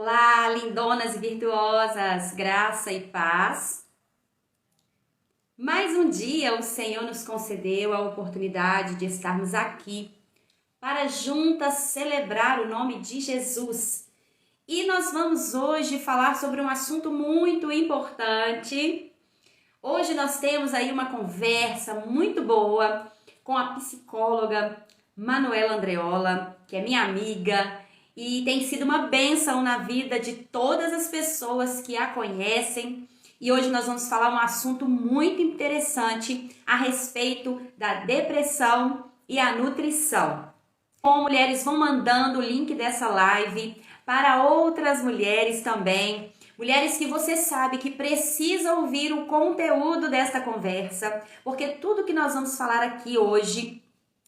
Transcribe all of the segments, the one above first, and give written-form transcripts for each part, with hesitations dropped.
Olá, lindonas e virtuosas, graça e paz. Mais um dia o Senhor nos concedeu a oportunidade de estarmos aqui para juntas celebrar o nome de Jesus. E nós vamos hoje falar sobre um assunto muito importante. Hoje nós temos aí uma conversa muito boa com a psicóloga Manuela Andreola, que é minha amiga, e tem sido uma bênção na vida de todas as pessoas que a conhecem. E hoje nós vamos falar um assunto muito interessante a respeito da depressão e a nutrição. Bom, mulheres, vão mandando o link dessa live para outras mulheres também. Mulheres que você sabe que precisam ouvir o conteúdo desta conversa, porque tudo que nós vamos falar aqui hoje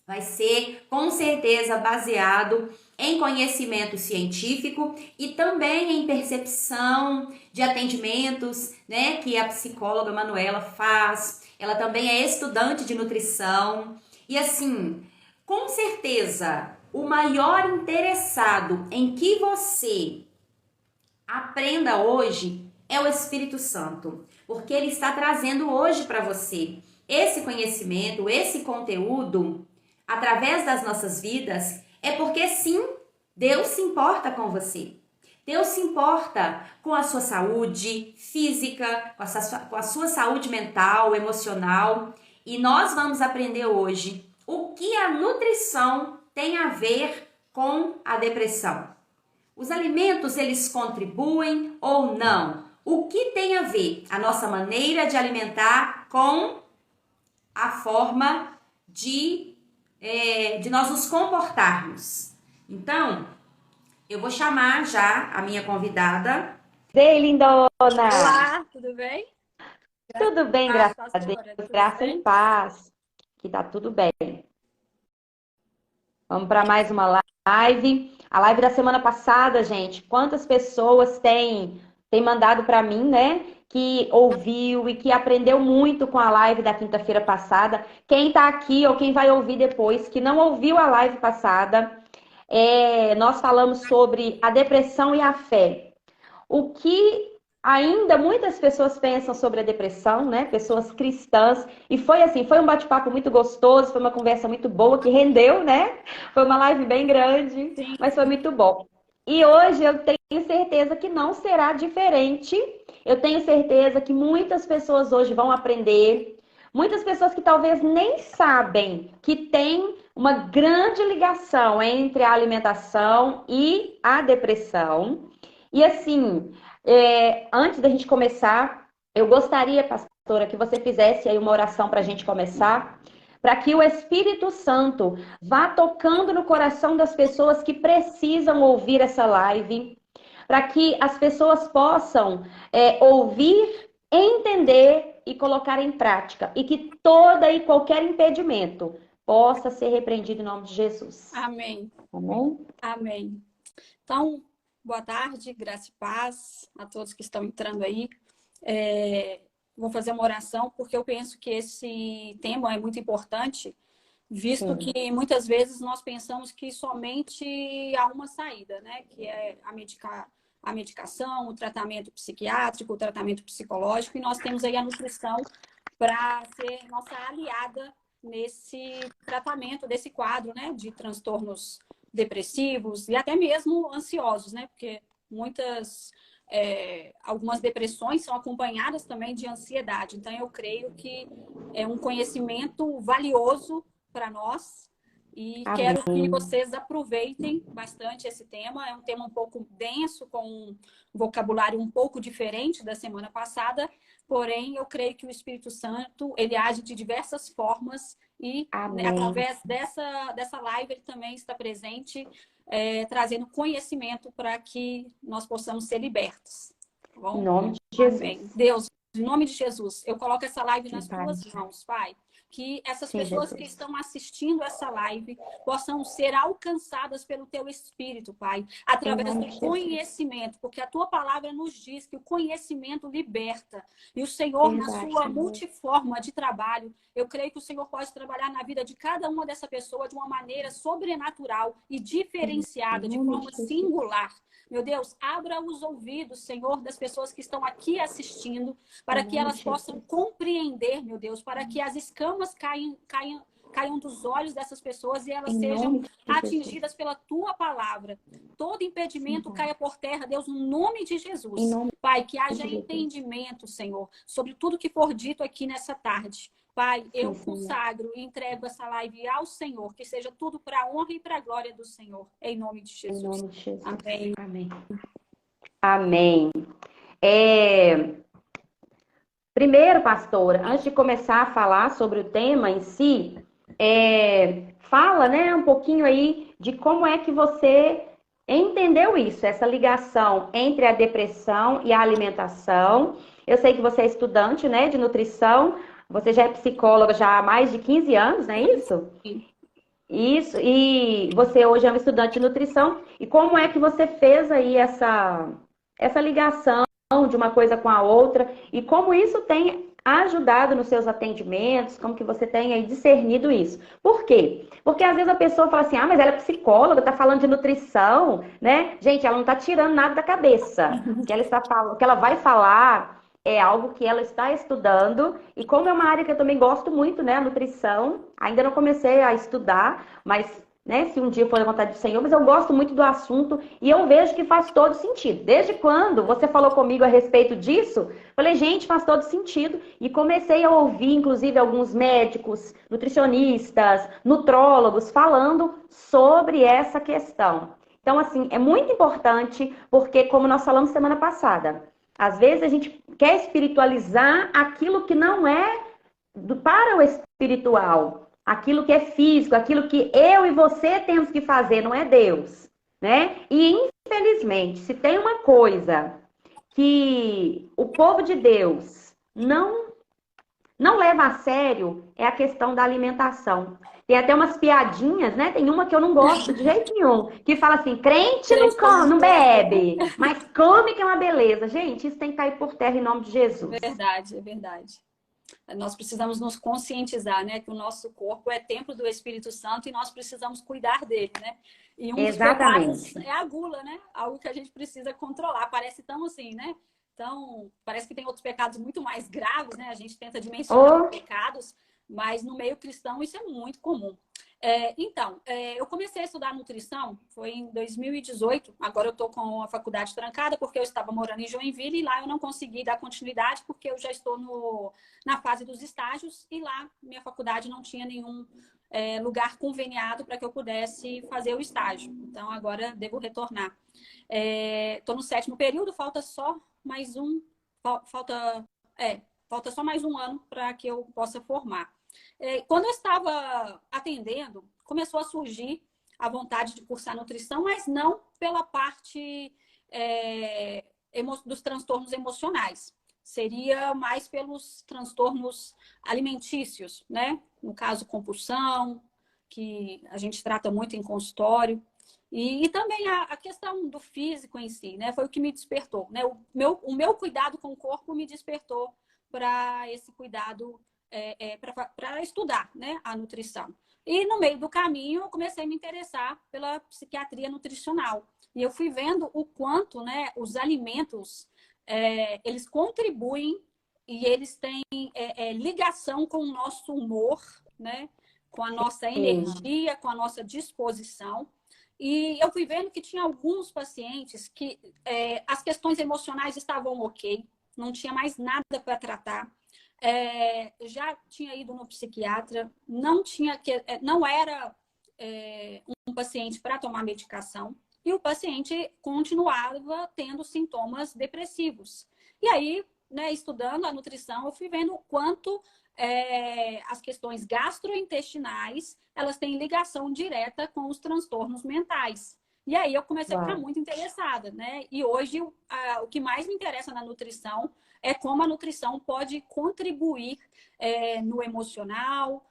vai ser, com certeza, baseado em conhecimento científico e também em percepção de atendimentos, né, que a psicóloga Manuela faz. Ela também é estudante de nutrição. E assim, com certeza, o maior interessado em que você aprenda hoje é o Espírito Santo, porque ele está trazendo hoje para você esse conhecimento, esse conteúdo através das nossas vidas, é porque sim, Deus se importa com você. Deus se importa com a sua saúde física, com a sua saúde mental, emocional. E nós vamos aprender hoje o que a nutrição tem a ver com a depressão. Os alimentos, eles contribuem ou não? O que tem a ver a nossa maneira de alimentar com a forma de nós nos comportarmos? Então, eu vou chamar já a minha convidada. Ei, lindona! Olá, tudo bem? Tudo bem, graças a Deus. Tudo Graça bem? e paz. Que tá tudo bem. Vamos para mais uma live. A live da semana passada, gente, quantas pessoas têm mandado para mim, né? Que ouviu e que aprendeu muito com a live da quinta-feira passada. Quem tá aqui ou quem vai ouvir depois, que não ouviu a live passada, nós falamos sobre a depressão e a fé. O que ainda muitas pessoas pensam sobre a depressão, né? Pessoas cristãs. E foi assim, foi um bate-papo muito gostoso, foi uma conversa muito boa, que rendeu, né? Foi uma live bem grande, Sim. mas foi muito bom. E hoje eu tenho certeza que não será diferente. Eu tenho certeza que muitas pessoas hoje vão aprender. Muitas pessoas que talvez nem sabem que tem uma grande ligação entre a alimentação e a depressão. E assim, antes da gente começar, eu gostaria, pastora, que você fizesse aí uma oração para a gente começar, para que o Espírito Santo vá tocando no coração das pessoas que precisam ouvir essa live, para que as pessoas possam ouvir, entender e colocar em prática, e que toda e qualquer impedimento possa ser repreendido em nome de Jesus. Amém. Amém? Amém. Então, boa tarde, graça e paz a todos que estão entrando aí. Vou fazer uma oração porque eu penso que esse tema é muito importante, visto Sim. que muitas vezes nós pensamos que somente há uma saída, né? Que é a medicação, o tratamento psiquiátrico, o tratamento psicológico, e nós temos aí a nutrição para ser nossa aliada nesse tratamento desse quadro, né, de transtornos depressivos e até mesmo ansiosos, né, porque algumas depressões são acompanhadas também de ansiedade. Então, eu creio que é um conhecimento valioso para nós e Amém. quero que vocês aproveitem bastante esse tema. É um tema um pouco denso, com um vocabulário um pouco diferente da semana passada, porém, eu creio que o Espírito Santo, ele age de diversas formas e, né, através dessa live, ele também está presente, trazendo conhecimento para que nós possamos ser libertos. Tá bom? Em nome de Jesus. Amém. Deus, em nome de Jesus, eu coloco essa live nas Pai. tuas mãos, Pai. Que essas Sim, pessoas Jesus. que estão assistindo essa live possam ser alcançadas pelo teu Espírito, Pai, através nome do de Jesus. conhecimento, porque a tua palavra nos diz que o conhecimento liberta. E o Senhor, na Verdade, sua Senhor. multiforma de trabalho, eu creio que o Senhor pode trabalhar na vida de cada uma dessa pessoa de uma maneira sobrenatural e diferenciada, de Em nome forma de Jesus. singular. Meu Deus, abra os ouvidos, Senhor, das pessoas que estão aqui assistindo, para que elas possam compreender, meu Deus, para que as escamas caiam dos olhos dessas pessoas e elas sejam atingidas pela tua palavra. Todo impedimento caia por terra, Deus, no nome de Jesus. Pai, que haja entendimento, Senhor, sobre tudo que for dito aqui nessa tarde. Pai, eu consagro e entrego essa live ao Senhor, que seja tudo para a honra e para a glória do Senhor. Em nome de Jesus. Em nome de Jesus. Amém. Amém. Amém. Primeiro, pastora, antes de começar a falar sobre o tema em si, fala, né, um pouquinho aí de como é que você entendeu isso, essa ligação entre a depressão e a alimentação. Eu sei que você é estudante, né, de nutrição, você já é psicóloga já há mais de 15 anos, não é isso? Sim. Isso, e você hoje é uma estudante de nutrição. E como é que você fez aí essa ligação de uma coisa com a outra? E como isso tem ajudado nos seus atendimentos? Como que você tem aí discernido isso? Por quê? Porque às vezes a pessoa fala assim, mas ela é psicóloga, tá falando de nutrição, né? Gente, ela não tá tirando nada da cabeça. O que ela está falando, o que ela vai falar é algo que ela está estudando, e como é uma área que eu também gosto muito, né, a nutrição, ainda não comecei a estudar, mas, né, se um dia for da vontade do Senhor, mas eu gosto muito do assunto, e eu vejo que faz todo sentido. Desde quando você falou comigo a respeito disso, falei, gente, faz todo sentido, e comecei a ouvir, inclusive, alguns médicos, nutricionistas, nutrólogos, falando sobre essa questão. Então, assim, é muito importante, porque, como nós falamos semana passada, às vezes a gente quer espiritualizar aquilo que não é para o espiritual, aquilo que é físico, aquilo que eu e você temos que fazer, não é Deus, né? E infelizmente, se tem uma coisa que o povo de Deus não leva a sério, é a questão da alimentação. Tem até umas piadinhas, né? Tem uma que eu não gosto de jeito nenhum, que fala assim, crente não come, não bebe, mas come que é uma beleza. Gente, isso tem que cair por terra em nome de Jesus. Verdade, é verdade. Nós precisamos nos conscientizar, né? Que o nosso corpo é templo do Espírito Santo e nós precisamos cuidar dele, né? E um dos pecados é a gula, né? Algo que a gente precisa controlar. Parece tão assim, né? Então, parece que tem outros pecados muito mais graves, né? A gente tenta dimensionar os pecados, mas no meio cristão isso é muito comum. Então, eu comecei a estudar nutrição, foi em 2018. Agora eu estou com a faculdade trancada porque eu estava morando em Joinville e lá eu não consegui dar continuidade porque eu já estou na fase dos estágios e lá minha faculdade não tinha nenhum lugar conveniado para que eu pudesse fazer o estágio. Então, agora devo retornar. Estou no 7º período, falta só mais um... Falta só mais um ano para que eu possa formar. Quando eu estava atendendo, começou a surgir a vontade de cursar nutrição, mas não pela parte dos transtornos emocionais. Seria mais pelos transtornos alimentícios, né? No caso, compulsão, que a gente trata muito em consultório. E também a questão do físico em si, né? Foi o que me despertou, né? O meu cuidado com o corpo me despertou para esse cuidado, para estudar, né, a nutrição. E no meio do caminho eu comecei a me interessar pela psiquiatria nutricional. E eu fui vendo o quanto, né, os alimentos, eles contribuem e eles têm ligação com o nosso humor, né, com a nossa energia, com a nossa disposição. E eu fui vendo que tinha alguns pacientes que as questões emocionais estavam ok, não tinha mais nada para tratar. Já tinha ido no psiquiatra, não era um paciente para tomar medicação e o paciente continuava tendo sintomas depressivos. E aí, né, estudando a nutrição, eu fui vendo o quanto as questões gastrointestinais elas têm ligação direta com os transtornos mentais. E aí eu comecei a ficar muito interessada, né? E hoje o que mais me interessa na nutrição é como a nutrição pode contribuir no emocional,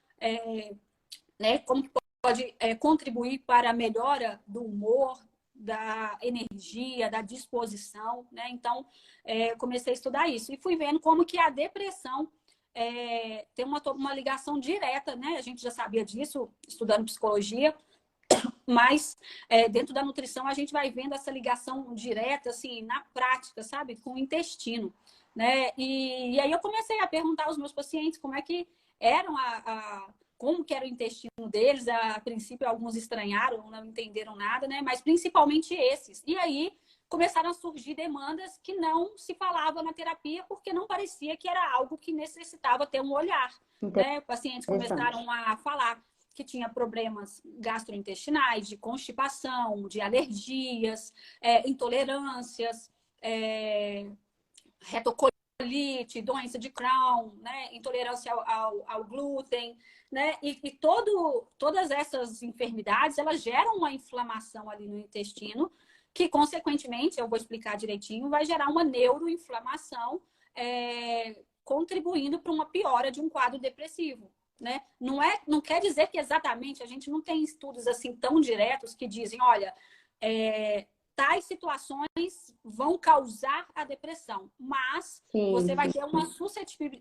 né? Como que pode contribuir para a melhora do humor, da energia, da disposição, né? Então, comecei a estudar isso. E fui vendo como que a depressão tem uma ligação direta, né? A gente já sabia disso, estudando psicologia, Mas dentro da nutrição a gente vai vendo essa ligação direta, assim, na prática, sabe? Com o intestino, né? E aí eu comecei a perguntar aos meus pacientes como é que eram como que era o intestino deles. A princípio alguns estranharam, não entenderam nada, né? Mas principalmente esses. E aí começaram a surgir demandas que não se falava na terapia porque não parecia que era algo que necessitava ter um olhar, né? Pacientes começaram a falar que tinha problemas gastrointestinais, de constipação, de alergias, intolerâncias, retocolite, doença de Crohn, né? Intolerância ao glúten, né? E todas essas enfermidades, elas geram uma inflamação ali no intestino, que, consequentemente, eu vou explicar direitinho, vai gerar uma neuroinflamação, contribuindo para uma piora de um quadro depressivo. Né? Não quer dizer que exatamente a gente não tem estudos assim tão diretos que dizem, olha, tais situações vão causar a depressão, mas você vai ter uma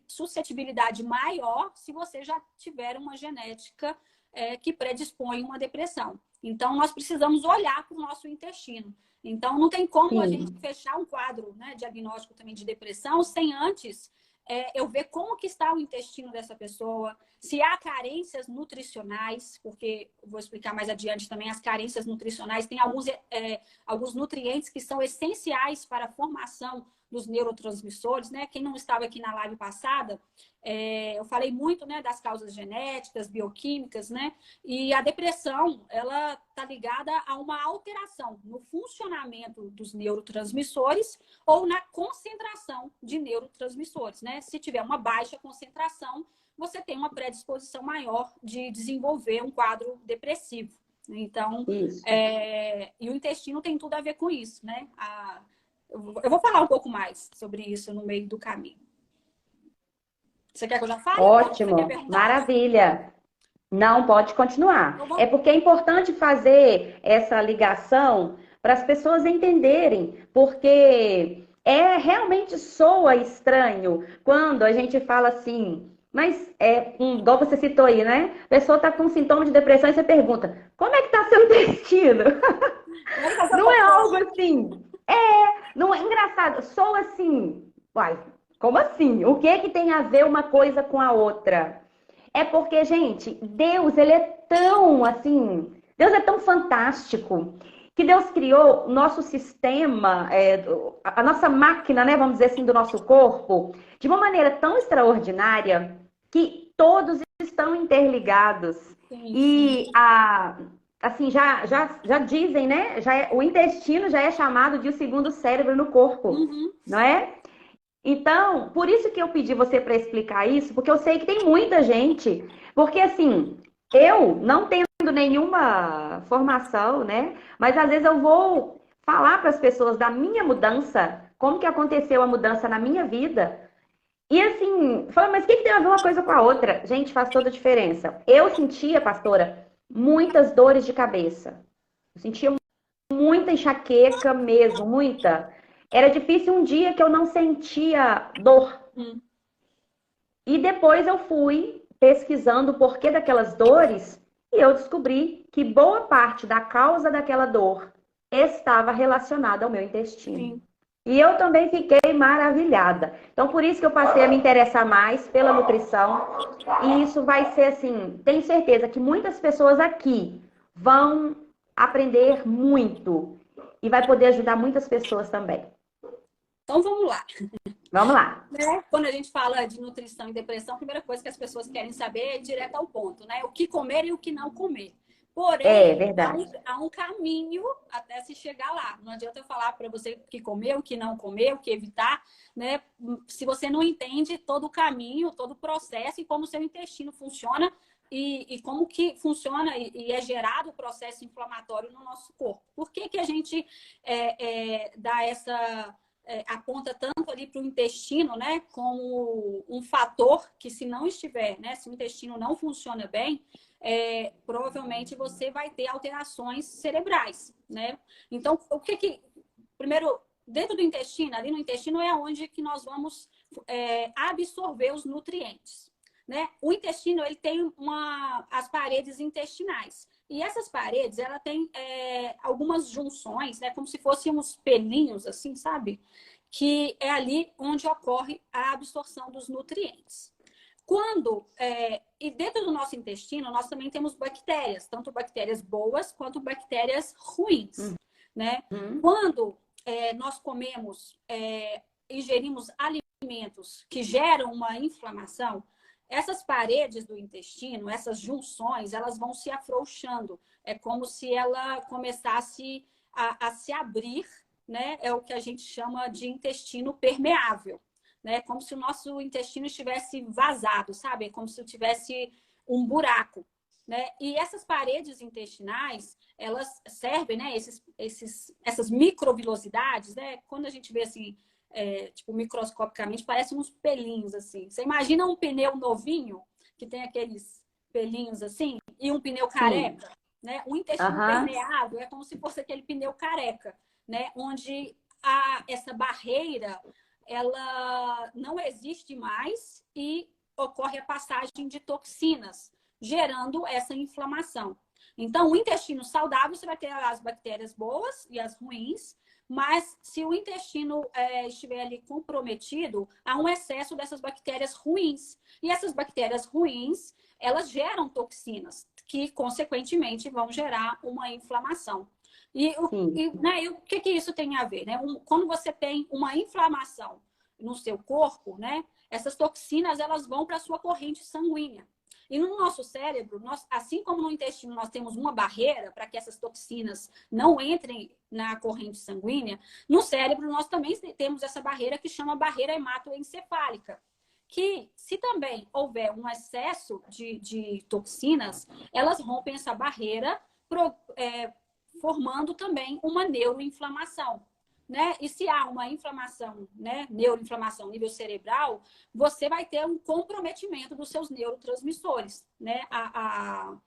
suscetibilidade maior se você já tiver uma genética que predispõe uma depressão. Então, nós precisamos olhar para o nosso intestino. Então, não tem como a gente fechar um quadro, né, diagnóstico também de depressão sem antes eu ver como que está o intestino dessa pessoa, se há carências nutricionais, porque vou explicar mais adiante também, as carências nutricionais, tem alguns nutrientes que são essenciais para a formação dos neurotransmissores, né? Quem não estava aqui na live passada, eu falei muito, né, das causas genéticas, bioquímicas, né? E a depressão, ela está ligada a uma alteração no funcionamento dos neurotransmissores ou na concentração de neurotransmissores, né? Se tiver uma baixa concentração, você tem uma predisposição maior de desenvolver um quadro depressivo. Então, e o intestino tem tudo a ver com isso, né? Eu vou falar um pouco mais sobre isso no meio do caminho. Você quer que eu já fale? Ótimo, maravilha. Não, pode continuar. É porque é importante fazer essa ligação para as pessoas entenderem, porque realmente soa estranho quando a gente fala assim, mas igual você citou aí, né? A pessoa está com sintoma de depressão e você pergunta, como é que está seu intestino? Não é algo assim. Não é engraçado, soa assim. Uai, como assim? O que tem a ver uma coisa com a outra? É porque, gente, Deus, ele é tão assim, Deus é tão fantástico que Deus criou o nosso sistema, a nossa máquina, né, vamos dizer assim, do nosso corpo, de uma maneira tão extraordinária que todos estão interligados. E assim, já dizem, né? O intestino já é chamado de o segundo cérebro no corpo, não é? Então, por isso que eu pedi você para explicar isso, porque eu sei que tem muita gente, porque assim, eu não tendo nenhuma formação, né? Mas às vezes eu vou falar para as pessoas da minha mudança, como que aconteceu a mudança na minha vida. E assim, fala, mas o que tem a ver uma coisa com a outra? Gente, faz toda a diferença. Eu sentia, pastora, muitas dores de cabeça. Eu sentia muita enxaqueca mesmo, muita. Era difícil um dia que eu não sentia dor. E depois eu fui pesquisando o porquê daquelas dores e eu descobri que boa parte da causa daquela dor estava relacionada ao meu intestino. Sim. E eu também fiquei maravilhada. Então, por isso que eu passei a me interessar mais pela nutrição. E isso vai ser assim, tenho certeza que muitas pessoas aqui vão aprender muito e vai poder ajudar muitas pessoas também. Então, vamos lá. Vamos lá. Quando a gente fala de nutrição e depressão, a primeira coisa que as pessoas querem saber é direto ao ponto, né? O que comer e o que não comer. Porém, há um caminho até se chegar lá. Não adianta eu falar para você o que comer, o que não comer, o que evitar, né? Se você não entende todo o caminho, todo o processo e como o seu intestino funciona e como que funciona e é gerado o processo inflamatório no nosso corpo. Por que que a gente dá essa... aponta tanto ali para o intestino, né, como um fator que se não estiver, né, se o intestino não funciona bem, provavelmente você vai ter alterações cerebrais, né? Então, primeiro, dentro do intestino, ali no intestino é onde que nós vamos absorver os nutrientes. né? O intestino, ele tem as paredes intestinais. E essas paredes, ela tem algumas junções, né? Como se fossem uns pelinhos, assim, sabe? Que é ali onde ocorre a absorção dos nutrientes. E dentro do nosso intestino, nós também temos bactérias, tanto bactérias boas quanto bactérias ruins, né? Quando nós ingerimos alimentos que geram uma inflamação, essas paredes do intestino, essas junções, elas vão se afrouxando. É como se ela começasse a se abrir, né? É o que a gente chama de intestino permeável, né? Como se o nosso intestino estivesse vazado, sabe? Como se tivesse um buraco, né? E essas paredes intestinais, elas servem, né? Essas microvilosidades, né? Quando a gente vê assim, tipo, microscopicamente, parecem uns pelinhos, assim. Você imagina um pneu novinho, que tem aqueles pelinhos assim, e um pneu careca, né? O intestino permeável é como se fosse aquele pneu careca, né? Onde essa barreira, ela não existe mais e ocorre a passagem de toxinas, gerando essa inflamação. Então, o intestino saudável, você vai ter as bactérias boas e as ruins, mas se o intestino estiver ali comprometido, há um excesso dessas bactérias ruins. E essas bactérias ruins, elas geram toxinas, que, consequentemente, vão gerar uma inflamação. E o que isso tem a ver? Né? Quando você tem uma inflamação no seu corpo, né, essas toxinas elas vão para a sua corrente sanguínea. E no nosso cérebro, assim como no intestino nós temos uma barreira para que essas toxinas não entrem na corrente sanguínea, no cérebro nós também temos essa barreira que chama barreira hematoencefálica, que se também houver um excesso de toxinas, elas rompem essa barreira, formando também uma neuroinflamação. Né? E se há uma inflamação, né, neuroinflamação nível cerebral, você vai ter um comprometimento dos seus neurotransmissores, né? A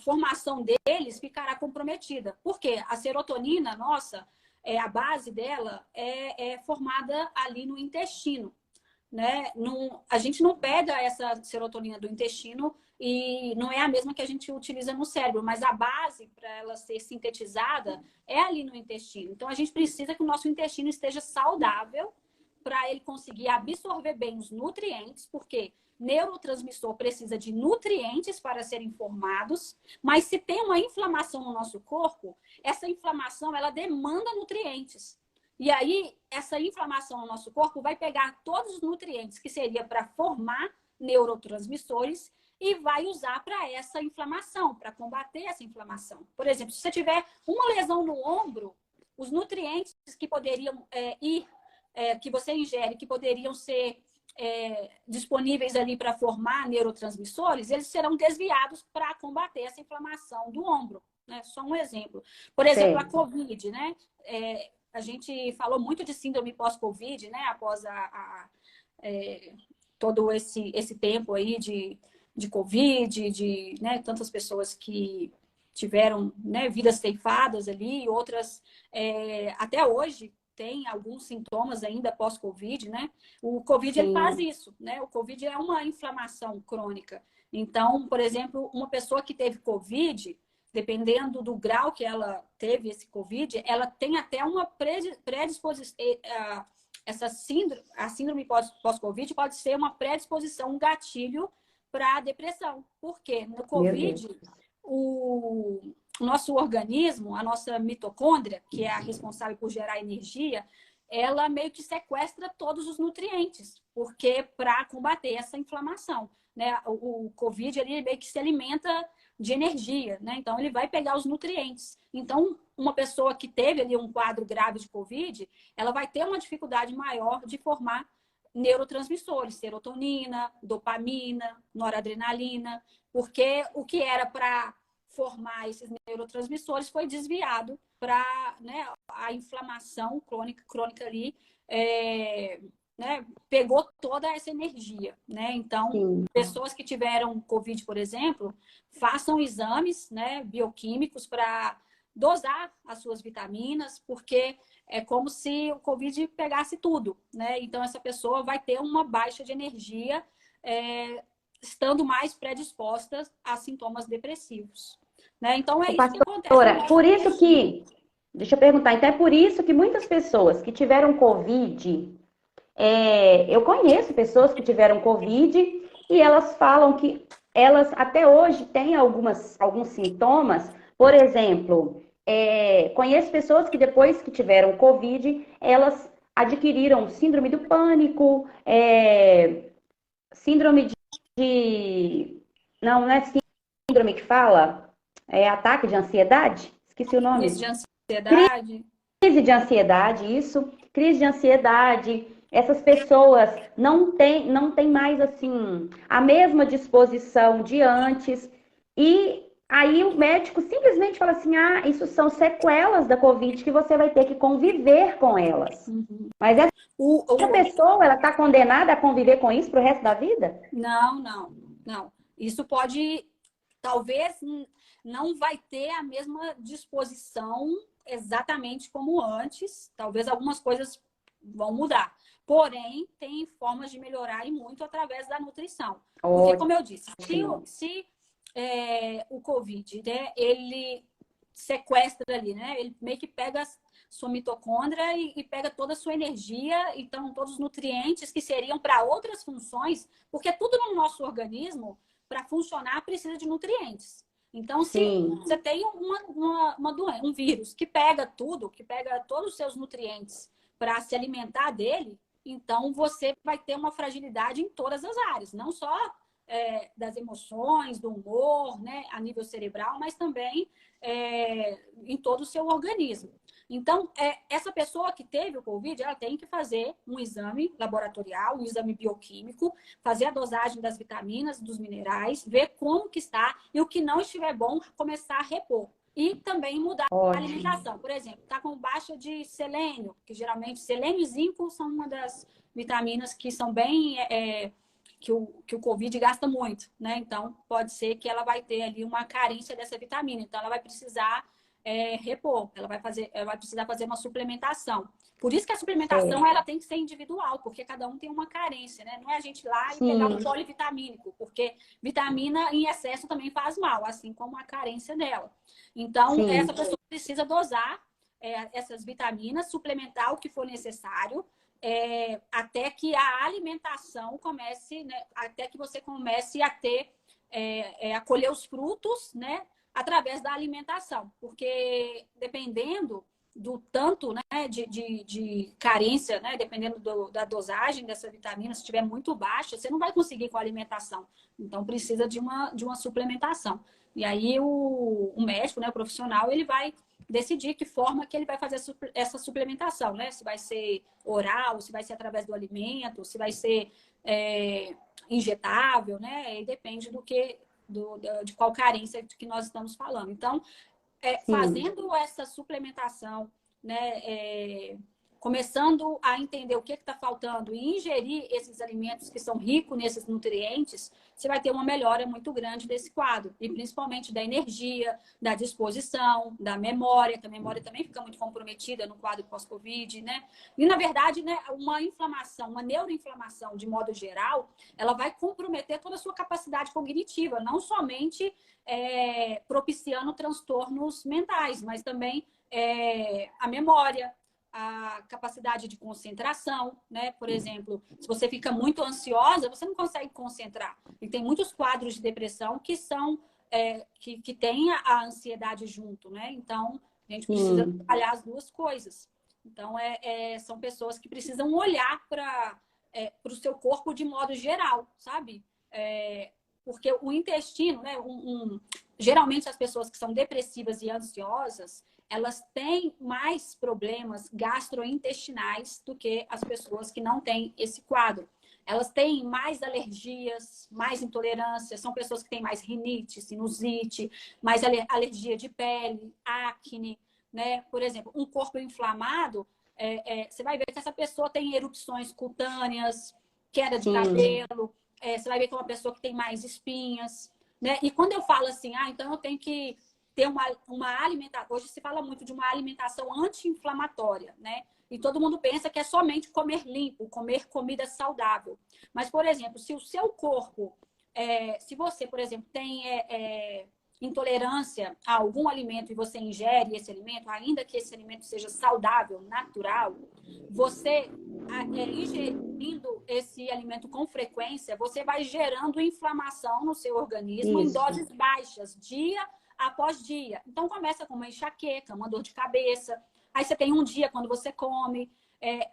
formação deles ficará comprometida. Por quê? A serotonina, nossa, a base dela é formada ali no intestino, né? A gente não pega essa serotonina do intestino e não é a mesma que a gente utiliza no cérebro, mas a base para ela ser sintetizada é ali no intestino. Então a gente precisa que o nosso intestino esteja saudável para ele conseguir absorver bem os nutrientes, porque neurotransmissor precisa de nutrientes para serem formados, mas se tem uma inflamação no nosso corpo, essa inflamação ela demanda nutrientes. E aí, essa inflamação no nosso corpo vai pegar todos os nutrientes que seria para formar neurotransmissores e vai usar para essa inflamação, para combater essa inflamação. Por exemplo, se você tiver uma lesão no ombro, os nutrientes que poderiam que você ingere, que poderiam ser disponíveis ali para formar neurotransmissores, eles serão desviados para combater essa inflamação do ombro, né? Só um exemplo. Por exemplo, a COVID, né? A gente falou muito de síndrome pós-Covid, né? Após todo esse tempo aí de Covid, né? Tantas pessoas que tiveram, né, vidas ceifadas ali, e outras até hoje tem alguns sintomas ainda pós-Covid, né? O Covid ele faz isso, né? O Covid é uma inflamação crônica. Então, por exemplo, uma pessoa que teve Covid, dependendo do grau que ela teve esse Covid, ela tem até uma predisposição. A síndrome pós-Covid pode ser uma predisposição, um gatilho para a depressão. Por quê? No Covid, o nosso organismo, a nossa mitocôndria, que é a responsável por gerar energia, ela meio que sequestra todos os nutrientes, porque para combater essa inflamação, né? O Covid ele meio que se alimenta de energia, né? Então ele vai pegar os nutrientes. Então, uma pessoa que teve ali um quadro grave de Covid, ela vai ter uma dificuldade maior de formar neurotransmissores, serotonina, dopamina, noradrenalina, porque o que era para formar esses neurotransmissores foi desviado para, né, a inflamação crônica ali, né, pegou toda essa energia, né? Então, pessoas que tiveram Covid, por exemplo, façam exames, né, bioquímicos para dosar as suas vitaminas, porque é como se o Covid pegasse tudo, né? Então, essa pessoa vai ter uma baixa de energia estando mais predispostas a sintomas depressivos. Né? Então, é isso que Pastora, acontece. por isso que, deixa eu perguntar, então é por isso que muitas pessoas que tiveram Covid, eu conheço pessoas que tiveram Covid e elas falam que elas até hoje têm alguns sintomas. Por exemplo, conheço pessoas que depois que tiveram Covid, elas adquiriram síndrome do pânico, síndrome não, não é síndrome que fala, ataque de ansiedade, esqueci o Crise nome. de ansiedade. Crise de ansiedade, isso, crise de ansiedade. Essas pessoas não têm mais assim a mesma disposição de antes. E aí o médico simplesmente fala assim: "Ah, isso são sequelas da Covid que você vai ter que conviver com elas". Mas essa pessoa, ela está condenada a conviver com isso pro resto da vida? Não. Isso pode, talvez, não vai ter a mesma disposição exatamente como antes. Talvez algumas coisas vão mudar. Porém, tem formas de melhorar e muito através da nutrição. Porque, como eu disse, se o Covid, né, ele sequestra ali, né? Ele meio que pega sua mitocôndria e pega toda a sua energia, então todos os nutrientes que seriam para outras funções, porque tudo no nosso organismo, para funcionar, precisa de nutrientes. Então, se você tem uma doença, um vírus que pega tudo, que pega todos os seus nutrientes para se alimentar dele, então você vai ter uma fragilidade em todas as áreas, não só das emoções, do humor, né, a nível cerebral, mas também em todo o seu organismo. Então, essa pessoa que teve o Covid, ela tem que fazer um exame laboratorial, um exame bioquímico, fazer a dosagem das vitaminas, dos minerais, ver como que está e o que não estiver bom, começar a repor. E também mudar a alimentação. Por exemplo, está com baixa de selênio, que geralmente selênio e zinco são uma das vitaminas que são bem... que o Covid gasta muito, né? Então, pode ser que ela vai ter ali uma carência dessa vitamina. Então, ela vai precisar repor, ela vai precisar fazer uma suplementação. Por isso que a suplementação ela tem que ser individual, porque cada um tem uma carência, né? Não é a gente ir lá e pegar um polivitamínico, porque vitamina em excesso também faz mal, assim como a carência dela. Então, essa pessoa precisa dosar essas vitaminas, suplementar o que for necessário, até que a alimentação comece, né? Até que você comece a ter, a colher os frutos, né? Através da alimentação, porque dependendo do tanto, né, de carência, né, dependendo da dosagem dessa vitamina, se estiver muito baixa, você não vai conseguir com a alimentação. Então, precisa de uma suplementação. E aí, o médico, né, o profissional, ele vai decidir que forma que ele vai fazer essa suplementação, né? Se vai ser oral, se vai ser através do alimento, se vai ser injetável, né? E depende de qual carência que nós estamos falando. Então, fazendo essa suplementação, né, começando a entender o que está faltando e ingerir esses alimentos que são ricos nesses nutrientes, você vai ter uma melhora muito grande desse quadro. E principalmente da energia, da disposição, da memória, que a memória também fica muito comprometida no quadro pós-Covid, né? E, na verdade, né, uma inflamação, uma neuroinflamação, de modo geral, ela vai comprometer toda a sua capacidade cognitiva, não somente propiciando transtornos mentais, mas também a memória, a capacidade de concentração, né? Por exemplo, se você fica muito ansiosa, você não consegue concentrar. E tem muitos quadros de depressão que são que têm a ansiedade junto, né? Então, a gente precisa trabalhar as duas coisas. Então, são pessoas que precisam olhar para o seu corpo de modo geral, sabe? Porque o intestino, né? Geralmente, as pessoas que são depressivas e ansiosas, elas têm mais problemas gastrointestinais do que as pessoas que não têm esse quadro. Elas têm mais alergias, mais intolerâncias, são pessoas que têm mais rinite, sinusite, mais alergia de pele, acne, né? Por exemplo, um corpo inflamado, você vai ver que essa pessoa tem erupções cutâneas, queda de cabelo, você vai ver que é uma pessoa que tem mais espinhas, né? E quando eu falo assim, então eu tenho que ter uma alimentação. Hoje se fala muito de uma alimentação anti-inflamatória, né? E todo mundo pensa que é somente comer limpo, comer comida saudável. Mas, por exemplo, se o seu corpo, se você, por exemplo, tem intolerância a algum alimento e você ingere esse alimento, ainda que esse alimento seja saudável, natural, você ingerindo esse alimento com frequência, você vai gerando inflamação no seu organismo em doses baixas, dia após dia. Então, começa com uma enxaqueca, uma dor de cabeça. Aí você tem um dia quando você come.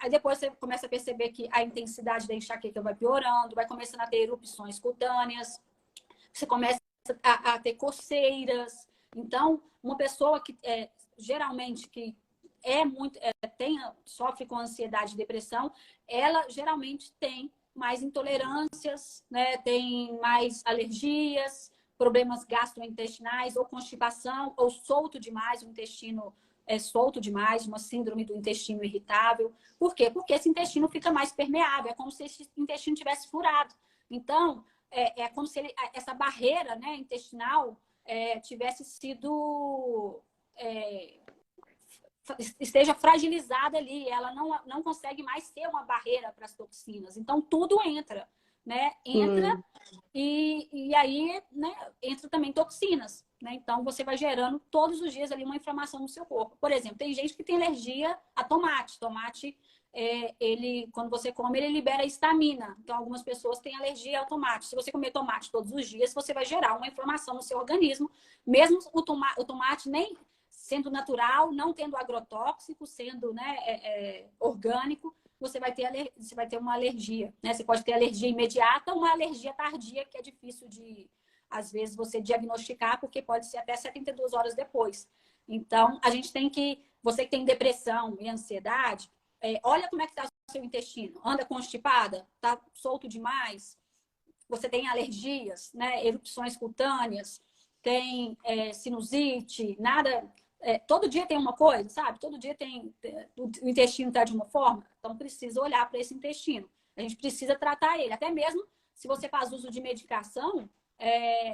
Aí depois você começa a perceber que a intensidade da enxaqueca vai piorando, vai começando a ter erupções cutâneas. Você começa a ter coceiras. Então, uma pessoa que geralmente que sofre com ansiedade e depressão, ela geralmente tem mais intolerâncias, né? Tem mais alergias, problemas gastrointestinais, ou constipação, ou solto demais, o intestino solto demais, uma síndrome do intestino irritável. Por quê? Porque esse intestino fica mais permeável, é como se esse intestino tivesse furado. Então, é como se essa barreira, né, intestinal tivesse sido... esteja fragilizada ali, ela não consegue mais ser uma barreira para as toxinas. Então, tudo entra, né? Entra e aí, né, entra também toxinas, né? Então, você vai gerando todos os dias ali uma inflamação no seu corpo. Por exemplo, tem gente que tem alergia a tomate. Tomate, quando você come, ele libera histamina. Então, algumas pessoas têm alergia ao tomate. Se você comer tomate todos os dias, você vai gerar uma inflamação no seu organismo. Mesmo o tomate nem sendo natural, não tendo agrotóxico, sendo, né, orgânico, você vai ter uma alergia, né? Você pode ter alergia imediata ou uma alergia tardia, que é difícil de, às vezes, você diagnosticar, porque pode ser até 72 horas depois. Então, a gente tem que... Você que tem depressão e ansiedade, olha como é que está o seu intestino. Anda constipada? Está solto demais? Você tem alergias, né? Erupções cutâneas? Tem sinusite? Nada... todo dia tem uma coisa, sabe? Todo dia o intestino está de uma forma, então precisa olhar para esse intestino. A gente precisa tratar ele. Até mesmo se você faz uso de medicação,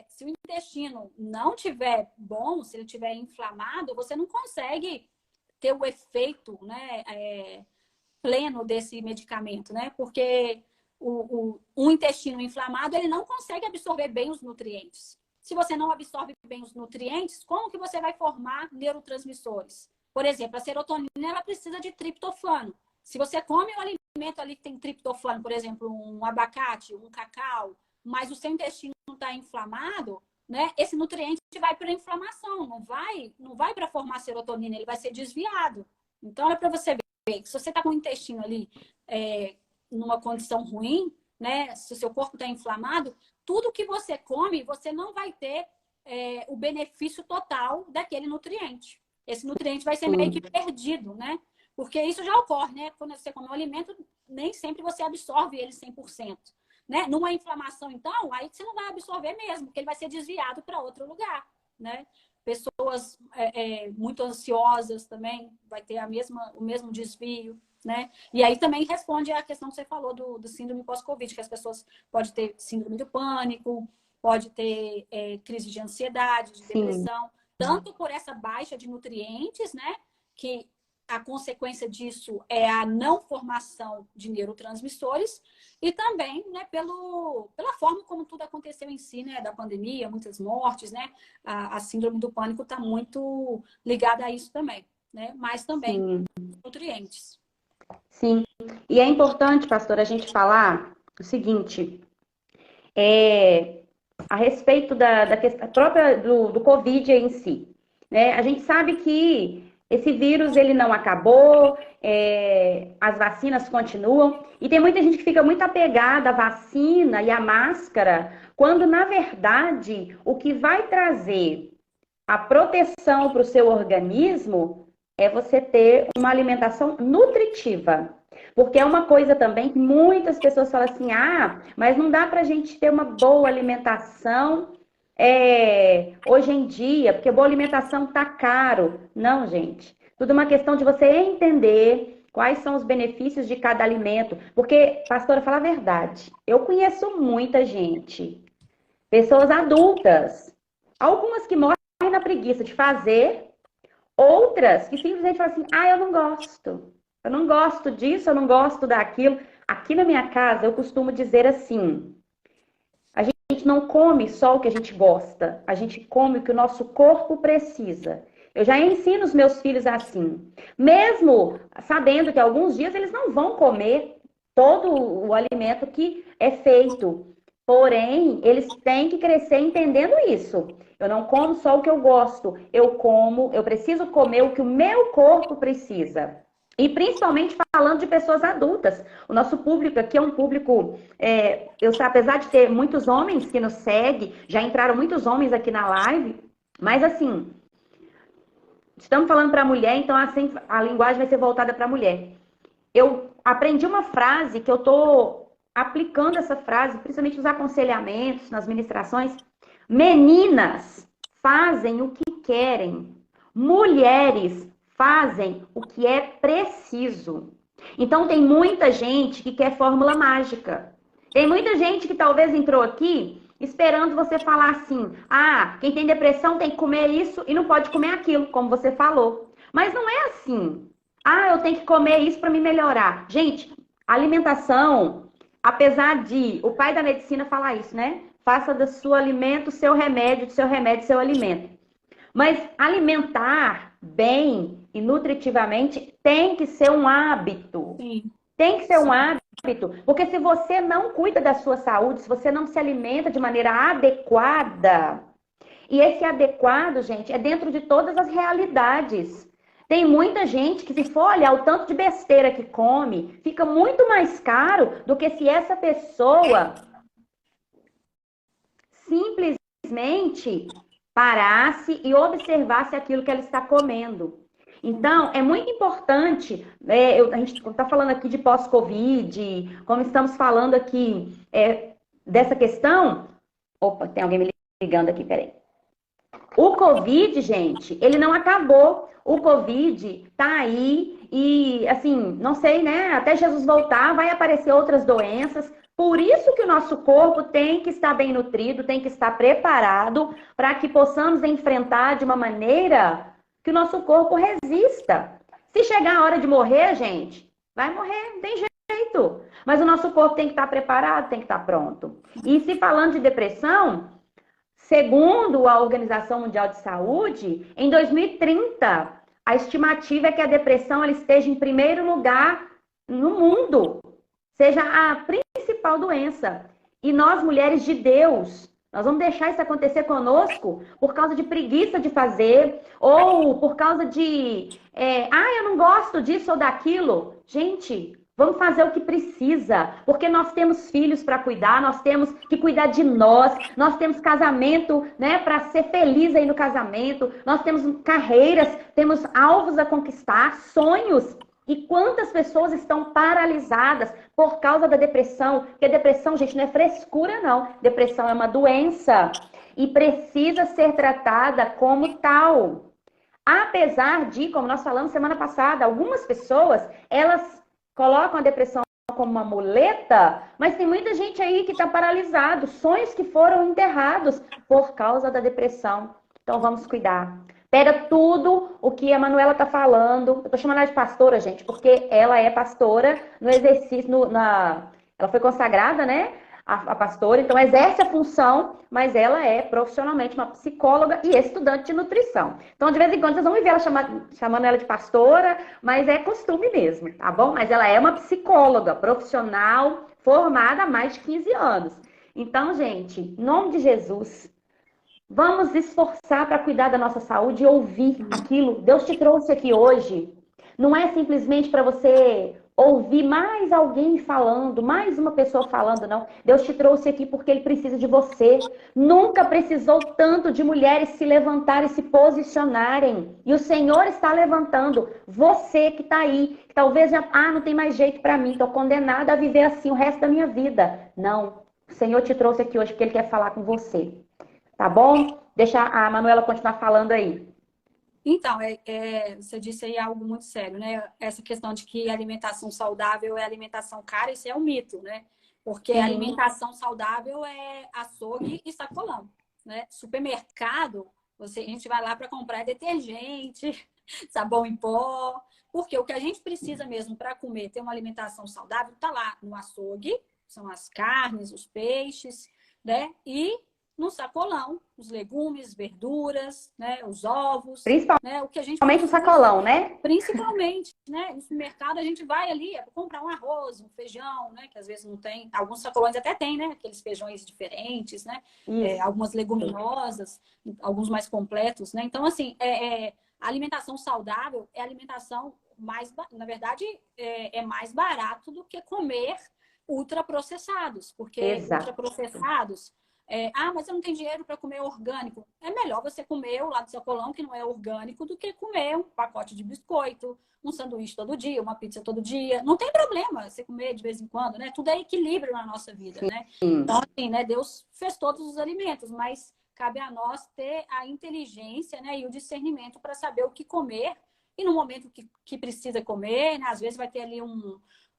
se o intestino não tiver bom, se ele tiver inflamado, você não consegue ter o efeito, né, pleno desse medicamento, né? Porque o intestino inflamado, ele não consegue absorver bem os nutrientes. Se você não absorve bem os nutrientes, como que você vai formar neurotransmissores? Por exemplo, a serotonina, ela precisa de triptofano. Se você come um alimento ali que tem triptofano, por exemplo, um abacate, um cacau, mas o seu intestino não está inflamado, né? Esse nutriente vai para a inflamação, não vai para formar serotonina, ele vai ser desviado. Então, é para você ver que se você está com o intestino ali numa condição ruim, né? Se o seu corpo está inflamado, tudo que você come, você não vai ter o benefício total daquele nutriente. Esse nutriente vai ser meio que perdido, né? Porque isso já ocorre, né? Quando você come um alimento, nem sempre você absorve ele 100%. Né? Numa inflamação, então, aí você não vai absorver mesmo, porque ele vai ser desviado para outro lugar, né? Pessoas muito ansiosas também vai ter o mesmo desvio, né? E aí também responde à questão que você falou do síndrome pós-Covid, que as pessoas podem ter síndrome do pânico, pode ter crise de ansiedade, de depressão, tanto por essa baixa de nutrientes, né? Que a consequência disso é a não formação de neurotransmissores e também, né, pela forma como tudo aconteceu em si, né, da pandemia, muitas mortes, né? A síndrome do pânico está muito ligada a isso também, né? Mas também nutrientes. Sim, e é importante, pastor, a gente falar o seguinte, a respeito da questão própria do Covid em si, né? A gente sabe que esse vírus, ele não acabou, as vacinas continuam, e tem muita gente que fica muito apegada à vacina e à máscara, quando, na verdade, o que vai trazer a proteção para o seu organismo é você ter uma alimentação nutritiva. Porque é uma coisa também que muitas pessoas falam assim, mas não dá para a gente ter uma boa alimentação hoje em dia, porque boa alimentação tá caro. Não, gente. Tudo uma questão de você entender quais são os benefícios de cada alimento. Porque, pastora, fala a verdade, eu conheço muita gente, pessoas adultas, algumas que morrem na preguiça de fazer, outras que simplesmente falam assim, eu não gosto. Eu não gosto disso, eu não gosto daquilo. Aqui na minha casa, eu costumo dizer assim: a gente não come só o que a gente gosta, a gente come o que o nosso corpo precisa. Eu já ensino os meus filhos assim, mesmo sabendo que alguns dias eles não vão comer todo o alimento que é feito. Porém, eles têm que crescer entendendo isso. Eu não como só o que eu gosto, eu preciso comer o que o meu corpo precisa. E principalmente falando de pessoas adultas. O nosso público aqui é um público, apesar de ter muitos homens que nos seguem, já entraram muitos homens aqui na live, mas assim, estamos falando para a mulher, então assim, a linguagem vai ser voltada para a mulher. Eu aprendi uma frase que eu estou aplicando essa frase, principalmente nos aconselhamentos, nas ministrações. Meninas fazem o que querem, mulheres fazem o que é preciso. Então, tem muita gente que quer fórmula mágica. Tem muita gente que talvez entrou aqui esperando você falar assim: ah, quem tem depressão tem que comer isso e não pode comer aquilo, como você falou. Mas não é assim. Ah, eu tenho que comer isso para me melhorar. Gente, alimentação, apesar de o pai da medicina falar isso, né? Faça do seu alimento seu remédio, do seu remédio seu alimento. Mas alimentar bem e nutritivamente tem que ser um hábito. Sim. Tem que ser um hábito. Porque se você não cuida da sua saúde, se você não se alimenta de maneira adequada, e esse adequado, gente, é dentro de todas as realidades. Tem muita gente que, se for olhar o tanto de besteira que come, fica muito mais caro do que se essa pessoa simplesmente parasse e observasse aquilo que ela está comendo. Então, é muito importante, a gente está falando aqui de pós-Covid, como estamos falando aqui dessa questão. Opa, tem alguém me ligando aqui, peraí. O Covid, gente, ele não acabou. O Covid tá aí e, assim, não sei, né? Até Jesus voltar, vai aparecer outras doenças. Por isso que o nosso corpo tem que estar bem nutrido, tem que estar preparado para que possamos enfrentar de uma maneira que o nosso corpo resista. Se chegar a hora de morrer, gente, vai morrer, não tem jeito. Mas o nosso corpo tem que estar preparado, tem que estar pronto. E se falando de depressão, segundo a Organização Mundial de Saúde, em 2030, a estimativa é que a depressão ela esteja em primeiro lugar no mundo, seja a principal doença. E nós, mulheres de Deus, nós vamos deixar isso acontecer conosco por causa de preguiça de fazer, ou por causa de, eu não gosto disso ou daquilo. Gente, vamos fazer o que precisa, porque nós temos filhos para cuidar, nós temos que cuidar de nós temos casamento, né, para ser feliz aí no casamento, nós temos carreiras, temos alvos a conquistar, sonhos. E quantas pessoas estão paralisadas por causa da depressão? Porque depressão, gente, não é frescura, não. Depressão é uma doença e precisa ser tratada como tal. Apesar de, como nós falamos semana passada, algumas pessoas, elas colocam a depressão como uma muleta, mas tem muita gente aí que está paralisado, sonhos que foram enterrados por causa da depressão. Então vamos cuidar. Pega tudo o que a Manuela está falando. Eu estou chamando ela de pastora, gente, porque ela é pastora no exercício, ela foi consagrada, né? A pastora, então exerce a função, mas ela é profissionalmente uma psicóloga e estudante de nutrição. Então, de vez em quando, vocês vão me ver ela chamando ela de pastora, mas é costume mesmo, tá bom? Mas ela é uma psicóloga profissional, formada há mais de 15 anos. Então, gente, em nome de Jesus, vamos esforçar para cuidar da nossa saúde e ouvir aquilo. Deus te trouxe aqui hoje. Não é simplesmente para você ouvir mais alguém falando, mais uma pessoa falando, não. Deus te trouxe aqui porque Ele precisa de você. Nunca precisou tanto de mulheres se levantarem e se posicionarem. E o Senhor está levantando você que está aí, que talvez já, não tem mais jeito para mim, estou condenada a viver assim o resto da minha vida. Não, o Senhor te trouxe aqui hoje porque Ele quer falar com você. Tá bom? Deixa a Manuela continuar falando aí. Então, você disse aí algo muito sério, né? Essa questão de que alimentação saudável é alimentação cara, isso é um mito, né? Porque alimentação saudável é açougue e sacolão, né? Supermercado, a gente vai lá para comprar detergente, sabão em pó, Porque o que a gente precisa mesmo para comer, ter uma alimentação saudável, está lá no açougue, são as carnes, os peixes, né? E no sacolão, os legumes, verduras, né? Os ovos, né? O que a gente Principalmente o precisa, sacolão, né? principalmente, né? No supermercado a gente vai ali comprar um arroz, um feijão, né? Que às vezes não tem, alguns sacolões até tem, né? Aqueles feijões diferentes, né? Isso. Algumas leguminosas, alguns mais completos, né? Então, assim, a alimentação saudável é a alimentação mais, na verdade, é mais barato do que comer ultraprocessados, porque Exato. ultraprocessados mas eu não tenho dinheiro para comer orgânico. É melhor você comer o lado do sacolão, que não é orgânico, do que comer um pacote de biscoito, um sanduíche todo dia, uma pizza todo dia. Não tem problema você comer de vez em quando, né? Tudo é equilíbrio na nossa vida, né? Então, assim, né? Deus fez todos os alimentos, mas cabe a nós ter a inteligência, né? E o discernimento para saber o que comer e no momento que precisa comer, né? Às vezes vai ter ali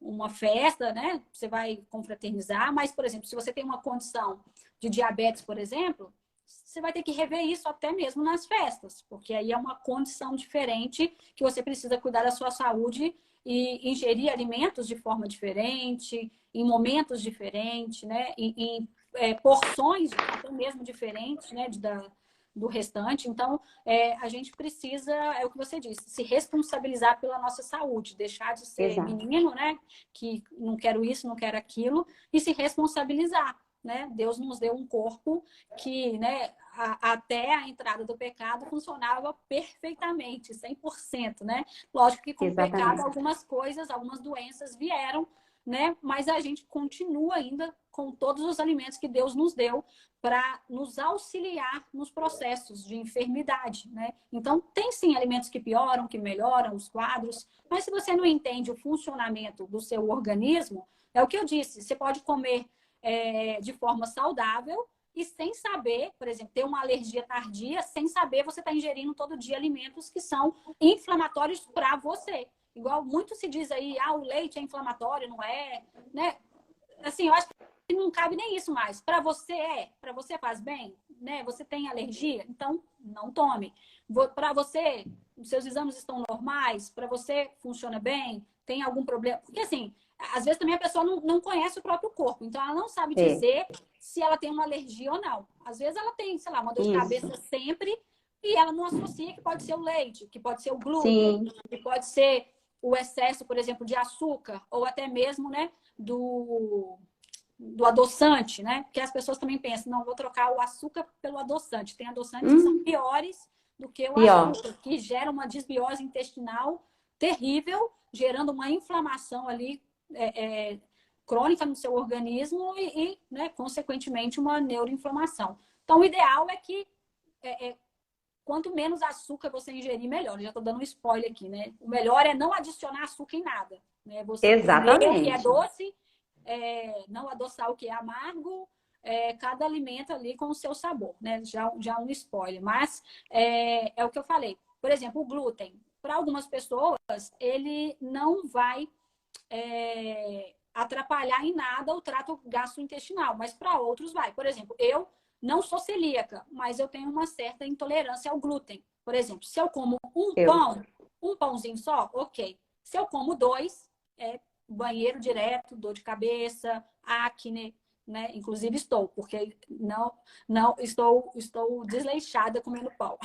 uma festa, né? Você vai confraternizar, mas, por exemplo, se você tem uma condição de diabetes, por exemplo, você vai ter que rever isso até mesmo nas festas, porque aí é uma condição diferente que você precisa cuidar da sua saúde e ingerir alimentos de forma diferente, em momentos diferentes, né? Em porções até mesmo diferentes, né? Do restante. Então, a gente precisa, é o que você disse, se responsabilizar pela nossa saúde, deixar de ser Exato. menino, né? Que não quero isso, não quero aquilo, e se responsabilizar, né? Deus nos deu um corpo que, né, até a entrada do pecado funcionava perfeitamente, 100%, né? Lógico que com o pecado algumas coisas, algumas doenças vieram, né? Mas a gente continua ainda com todos os alimentos que Deus nos deu para nos auxiliar nos processos de enfermidade, né? Então, tem sim alimentos que pioram, que melhoram os quadros, mas se você não entende o funcionamento do seu organismo, é o que eu disse, você pode comer de forma saudável e sem saber, por exemplo, ter uma alergia tardia, sem saber você está ingerindo todo dia alimentos que são inflamatórios para você. Igual muito se diz aí, o leite é inflamatório, não é, né? Assim, eu acho que não cabe nem isso mais. Para você faz bem, né? Você tem alergia, então não tome. Para você, os seus exames estão normais, para você funciona bem, tem algum problema? Porque assim, às vezes também a pessoa não conhece o próprio corpo, então ela não sabe dizer se ela tem uma alergia ou não. Às vezes ela tem, sei lá, uma dor de cabeça sempre e ela não associa que pode ser o leite, que pode ser o glúten, que pode ser o excesso, por exemplo, de açúcar, ou até mesmo, né, do adoçante, né? Porque as pessoas também pensam, não, vou trocar o açúcar pelo adoçante. Tem adoçantes que são piores do que o açúcar, que gera uma desbiose intestinal terrível, gerando uma inflamação ali crônica no seu organismo e né, consequentemente, uma neuroinflamação. Então, o ideal é que quanto menos açúcar você ingerir, melhor. Eu já estou dando um spoiler aqui, né? O melhor é não adicionar açúcar em nada. Né? Você comer o que é doce, não adoçar o que é amargo, cada alimento ali com o seu sabor, né? Já um spoiler. Mas é o que eu falei. Por exemplo, o glúten. Para algumas pessoas, ele não vai atrapalhar em nada o trato gastrointestinal, mas para outros vai. Por exemplo, eu não sou celíaca, mas eu tenho uma certa intolerância ao glúten. Por exemplo, se eu como um pãozinho só, ok. Se eu como 2, banheiro direto, dor de cabeça, acne, né? Inclusive porque não estou desleixada comendo pão.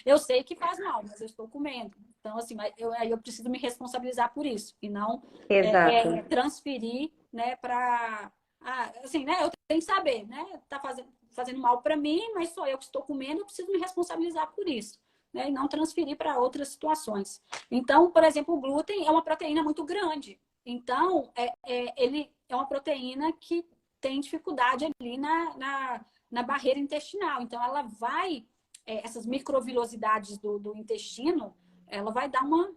Eu sei que faz mal, mas eu estou comendo. Então, assim, eu preciso me responsabilizar por isso e não transferir, né, para assim, né? Eu tenho que saber, né? Tá fazendo mal para mim, mas sou eu que estou comendo, eu preciso me responsabilizar por isso. Né, e não transferir para outras situações. Então, por exemplo, o glúten é uma proteína muito grande. Então, ele é uma proteína que tem dificuldade ali na barreira intestinal. Então, ela vai, essas microvilosidades do intestino, ela vai dar uma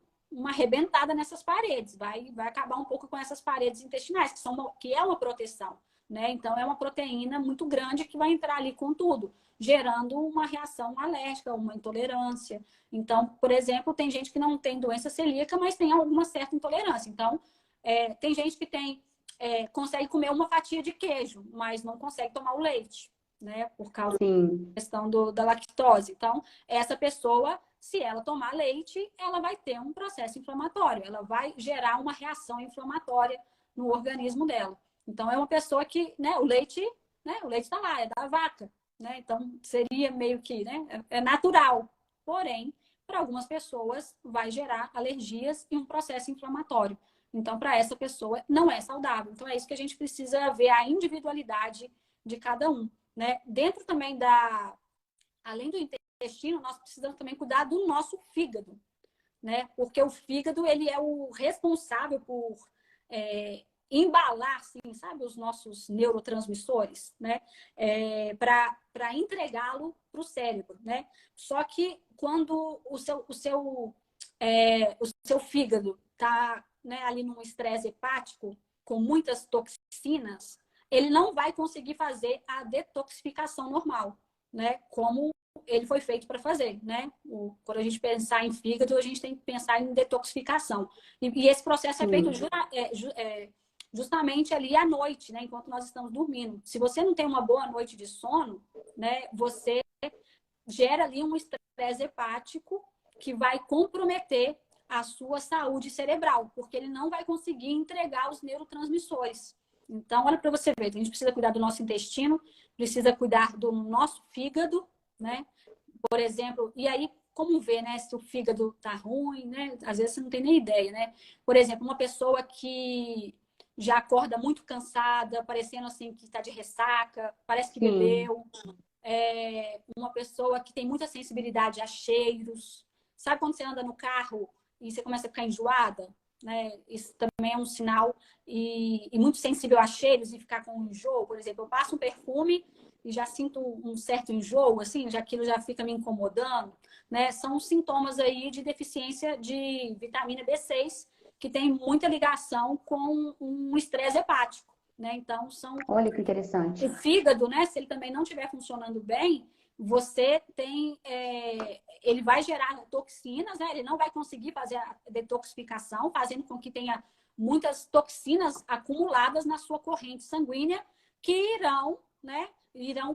arrebentada nessas paredes, vai acabar um pouco com essas paredes intestinais, que é uma proteção. Né? Então, é uma proteína muito grande que vai entrar ali com tudo, gerando uma reação alérgica, uma intolerância. Então, por exemplo, tem gente que não tem doença celíaca, mas tem alguma certa intolerância. Então, tem gente que consegue comer uma fatia de queijo, mas não consegue tomar o leite. né? Por causa Sim. da questão da lactose. Então, essa pessoa, se ela tomar leite, ela vai ter um processo inflamatório, ela vai gerar uma reação inflamatória no organismo dela. Então, é uma pessoa que, né, o leite está lá, é da vaca, né? Então, seria meio que, né, é natural. Porém, para algumas pessoas, vai gerar alergias e um processo inflamatório. Então, para essa pessoa, não é saudável. Então, é isso que a gente precisa ver a individualidade de cada um, né? Dentro também além do intestino, nós precisamos também cuidar do nosso fígado, né? Porque o fígado, ele é o responsável por embalar, assim, sabe, os nossos neurotransmissores, né? Para entregá-lo para o cérebro, né? Só que quando o seu fígado está, né, ali num estresse hepático, com muitas toxinas, ele não vai conseguir fazer a detoxificação normal, né? Como ele foi feito para fazer, né? Quando a gente pensar em fígado, a gente tem que pensar em detoxificação. E esse processo é feito justamente ali à noite, né? Enquanto nós estamos dormindo. Se você não tem uma boa noite de sono, né? Você gera ali um estresse hepático que vai comprometer a sua saúde cerebral, porque ele não vai conseguir entregar os neurotransmissores. Então, olha para você ver, a gente precisa cuidar do nosso intestino, precisa cuidar do nosso fígado, né? Por exemplo, e aí, como ver, né, se o fígado tá ruim, né? Às vezes você não tem nem ideia, né? Por exemplo, uma pessoa que já acorda muito cansada, parecendo assim que está de ressaca, parece que Sim. bebeu, uma pessoa que tem muita sensibilidade a cheiros. Sabe quando você anda no carro e você começa a ficar enjoada? Né? Isso também é um sinal. E muito sensível a cheiros e ficar com enjoo. Por exemplo, eu passo um perfume e já sinto um certo enjoo, assim, já aquilo já fica me incomodando. Né? São sintomas aí de deficiência de vitamina B6, que tem muita ligação com um estresse hepático. Né? Então, Olha que o interessante. fígado, né? Se ele também não estiver funcionando bem, você ele vai gerar toxinas, né? Ele não vai conseguir fazer a detoxificação, fazendo com que tenha muitas toxinas acumuladas na sua corrente sanguínea que né? Irão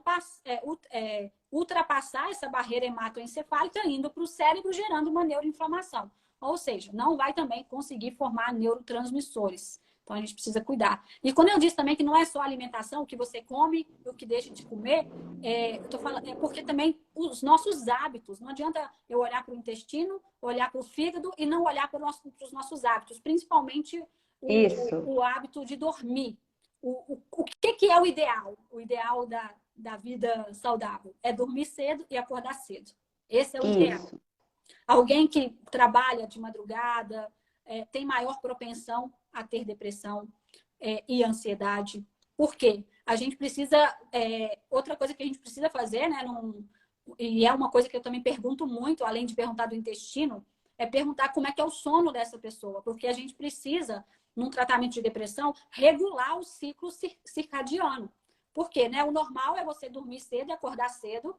ultrapassar essa barreira hematoencefálica indo para o cérebro, gerando uma neuroinflamação. Ou seja, não vai também conseguir formar neurotransmissores. Então a gente precisa cuidar. E quando eu disse também que não é só a alimentação, o que você come e o que deixa de comer, eu tô falando, é porque também os nossos hábitos. Não adianta eu olhar para o intestino, olhar para o fígado e não olhar para os nossos hábitos, principalmente Isso, o hábito de dormir. O que é o ideal? O ideal da vida saudável é dormir cedo e acordar cedo. Esse é o ideal. isso. Alguém que trabalha de madrugada tem maior propensão a ter depressão e ansiedade. Por quê? A gente precisa. Outra coisa que a gente precisa fazer, né? E é uma coisa que eu também pergunto muito, além de perguntar do intestino, é perguntar como é que é o sono dessa pessoa, porque a gente precisa, num tratamento de depressão, regular o ciclo circadiano. Por quê? Né? O normal é você dormir cedo e acordar cedo,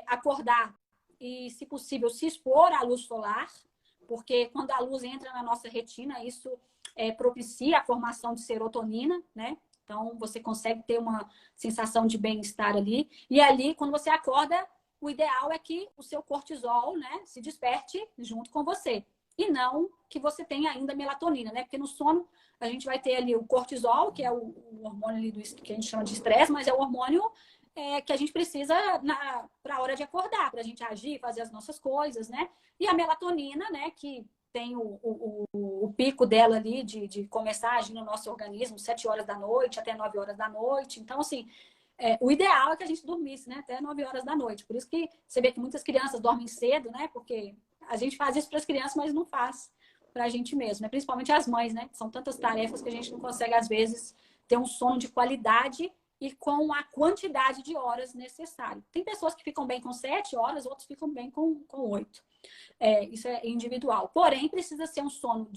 acordar e, se possível, se expor à luz solar, porque quando a luz entra na nossa retina, isso propicia a formação de serotonina, né? Então, você consegue ter uma sensação de bem-estar ali. E ali, quando você acorda, o ideal é que o seu cortisol, né, se desperte junto com você. E não que você tenha ainda melatonina, né? Porque no sono a gente vai ter ali o cortisol, que é o hormônio ali que a gente chama de estresse, mas é o hormônio que a gente precisa para a hora de acordar, para a gente agir, fazer as nossas coisas, né? E a melatonina, né, que tem o pico dela ali de começar a agir no nosso organismo 7 horas da noite até 9 horas da noite. Então, assim, o ideal é que a gente dormisse, né, até 9 horas da noite. Por isso que você vê que muitas crianças dormem cedo, né? Porque a gente faz isso para as crianças, mas não faz para a gente mesmo, né? Principalmente as mães, né? São tantas tarefas que a gente não consegue, às vezes, ter um sono de qualidade e com a quantidade de horas necessário. Tem pessoas que ficam bem com 7 horas, outros ficam bem com 8. Isso é individual. Porém, precisa ser um sono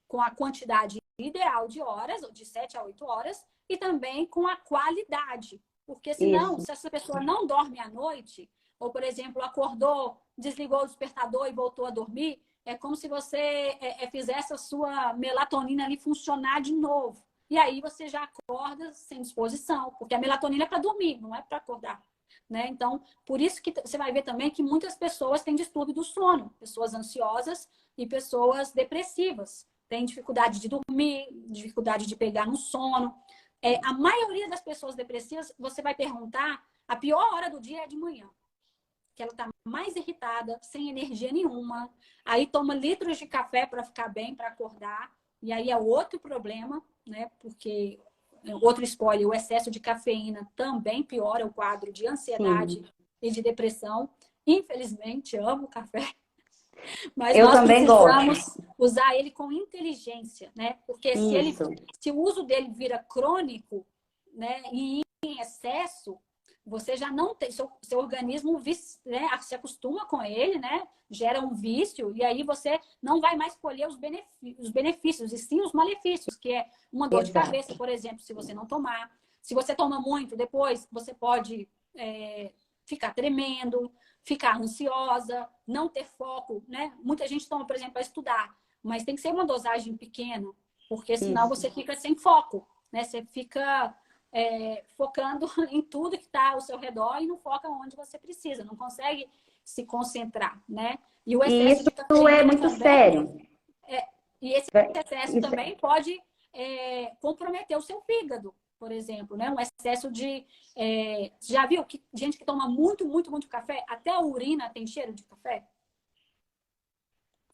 com a quantidade ideal de horas, de 7 a 8 horas, e também com a qualidade. Porque senão, Isso. se essa pessoa não dorme à noite, ou, por exemplo, acordou, desligou o despertador e voltou a dormir, é como se você fizesse a sua melatonina ali funcionar de novo. E aí você já acorda sem disposição, porque a melatonina é para dormir, não é para acordar. né? Então, por isso que você vai ver também que muitas pessoas têm distúrbio do sono, pessoas ansiosas e pessoas depressivas. Têm dificuldade de dormir, dificuldade de pegar no sono. A maioria das pessoas depressivas, você vai perguntar, a pior hora do dia é de manhã, que ela está mais irritada, sem energia nenhuma. Aí toma litros de café para ficar bem, para acordar. E aí é outro problema, né? Porque, outro spoiler, o excesso de cafeína também piora o quadro de ansiedade Sim. e de depressão. Infelizmente, amo o café, mas Eu nós também gosto. precisamos usar ele com inteligência, né? Porque Isso. se o uso dele vira crônico, né, e em excesso, você já não tem, seu organismo, né, se acostuma com ele, né? Gera um vício, e aí você não vai mais colher os benefícios, e sim os malefícios, que é uma dor de Exato. cabeça, por exemplo, se você não tomar. Se você toma muito, depois você pode ficar tremendo, ficar ansiosa, não ter foco, né? Muita gente toma, por exemplo, para estudar, mas tem que ser uma dosagem pequena, porque senão Isso. você fica sem foco, né? Você fica focando em tudo que está ao seu redor e não foca onde você precisa, não consegue se concentrar, né? E o E excesso isso de é cafeína muito também, sério. e esse excesso Isso, também pode comprometer o seu fígado, por exemplo, né? Um excesso de... já viu que gente que toma muito, muito, muito café, até a urina tem cheiro de café?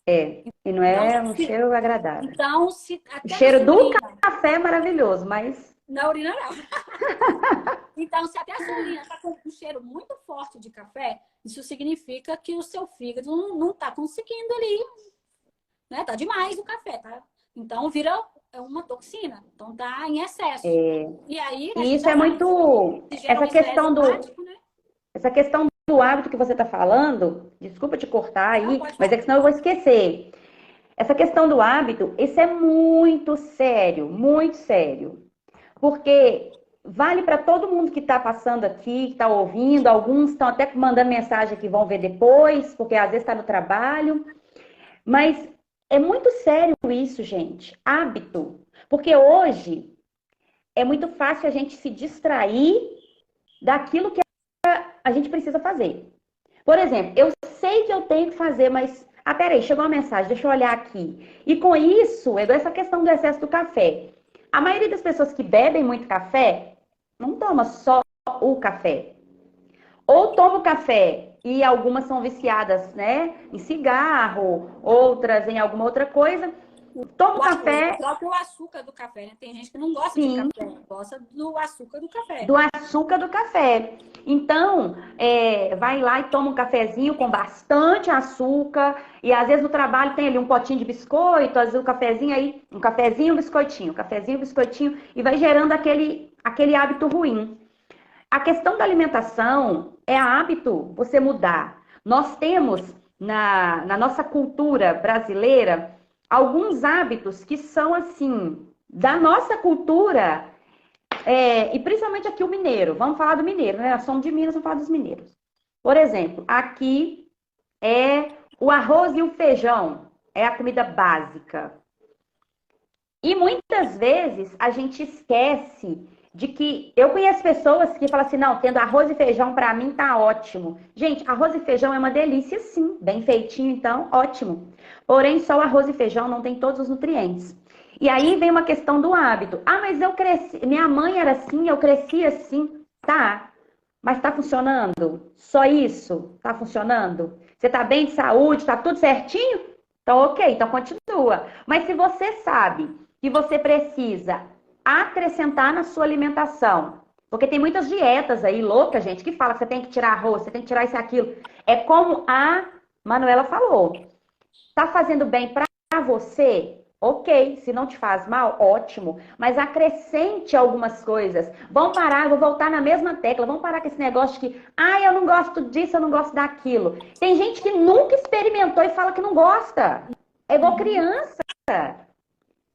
e não Então, é um cheiro agradável. se O até na cheiro sua do urina, café é maravilhoso, mas na urina não. Então, se até a sua urina está com um cheiro muito forte de café, isso significa que o seu fígado não está conseguindo ali, né? Tá demais o café, tá? Então, vira uma toxina. Então, tá em excesso. E aí, a e gente isso já é sabe, muito se gera um estresse hepático, né? essa questão do hábito que você está falando. Desculpa te cortar Não, aí, pode mas é falar. que senão eu vou esquecer. Essa questão do hábito, isso é muito sério, muito sério. Porque vale para todo mundo que está passando aqui, que está ouvindo. Alguns estão até mandando mensagem que vão ver depois, porque às vezes está no trabalho. Mas é muito sério isso, gente. Hábito. Porque hoje é muito fácil a gente se distrair daquilo que a gente precisa fazer. Por exemplo, eu sei que eu tenho que fazer, mas. Ah, peraí, chegou uma mensagem, deixa eu olhar aqui. E com isso, é essa questão do excesso do café. A maioria das pessoas que bebem muito café não toma só o café. Ou toma o café e algumas são viciadas, né, em cigarro, outras em alguma outra coisa. Toma o O café, próprio açúcar do café, né? Tem gente que não gosta de sim, café, gosta do açúcar do café. do açúcar do café. Então, vai lá e toma um cafezinho com bastante açúcar. E às vezes no trabalho tem ali um potinho de biscoito, às vezes um cafezinho aí, um cafezinho, um biscoitinho, um cafezinho, um biscoitinho, e vai gerando aquele hábito ruim. A questão da alimentação é hábito você mudar. Nós temos na nossa cultura brasileira alguns hábitos que são assim, da nossa cultura. E principalmente aqui o mineiro. Vamos falar do mineiro, né? Nós somos de Minas, vamos falar dos mineiros. Por exemplo, aqui é o arroz e o feijão. É a comida básica. E muitas vezes a gente esquece de que... Eu conheço pessoas que falam assim, não, tendo arroz e feijão para mim tá ótimo. Gente, arroz e feijão é uma delícia sim. Bem feitinho, então, ótimo. Porém, só o arroz e feijão não tem todos os nutrientes. E aí vem uma questão do hábito. Ah, mas eu cresci, minha mãe era assim, eu cresci assim. Tá, mas tá funcionando? Só isso? Tá funcionando? Você tá bem de saúde? Tá tudo certinho? Então, ok, então continua. Mas se você sabe que você precisa acrescentar na sua alimentação, porque tem muitas dietas aí, louca, gente, que fala que você tem que tirar arroz, você tem que tirar isso e aquilo. É como a Manuela falou. Tá fazendo bem para você? Ok, se não te faz mal, ótimo. Mas acrescente algumas coisas. Vamos parar, eu vou voltar na mesma tecla. Vamos parar com esse negócio de que, eu não gosto disso, eu não gosto daquilo. Tem gente que nunca experimentou e fala que não gosta. É igual criança.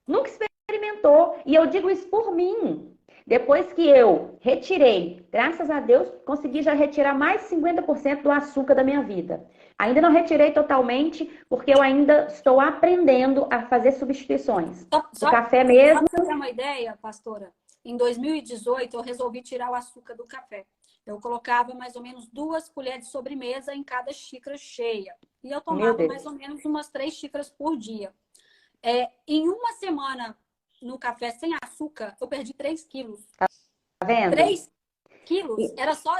Nunca experimentou. E eu digo isso por mim. Depois que eu retirei, graças a Deus, consegui já retirar mais de 50% do açúcar da minha vida. Ainda não retirei totalmente, porque eu ainda estou aprendendo a fazer substituições. O café mesmo. Só para você ter uma ideia, pastora, em 2018 eu resolvi tirar o açúcar do café. Eu colocava mais ou menos 2 colheres de sobremesa em cada xícara cheia. E eu Meu tomava mais Deus. ou menos umas 3 xícaras por dia. Em uma semana no café sem açúcar, eu perdi 3 quilos. Tá vendo? 3 quilos E- era só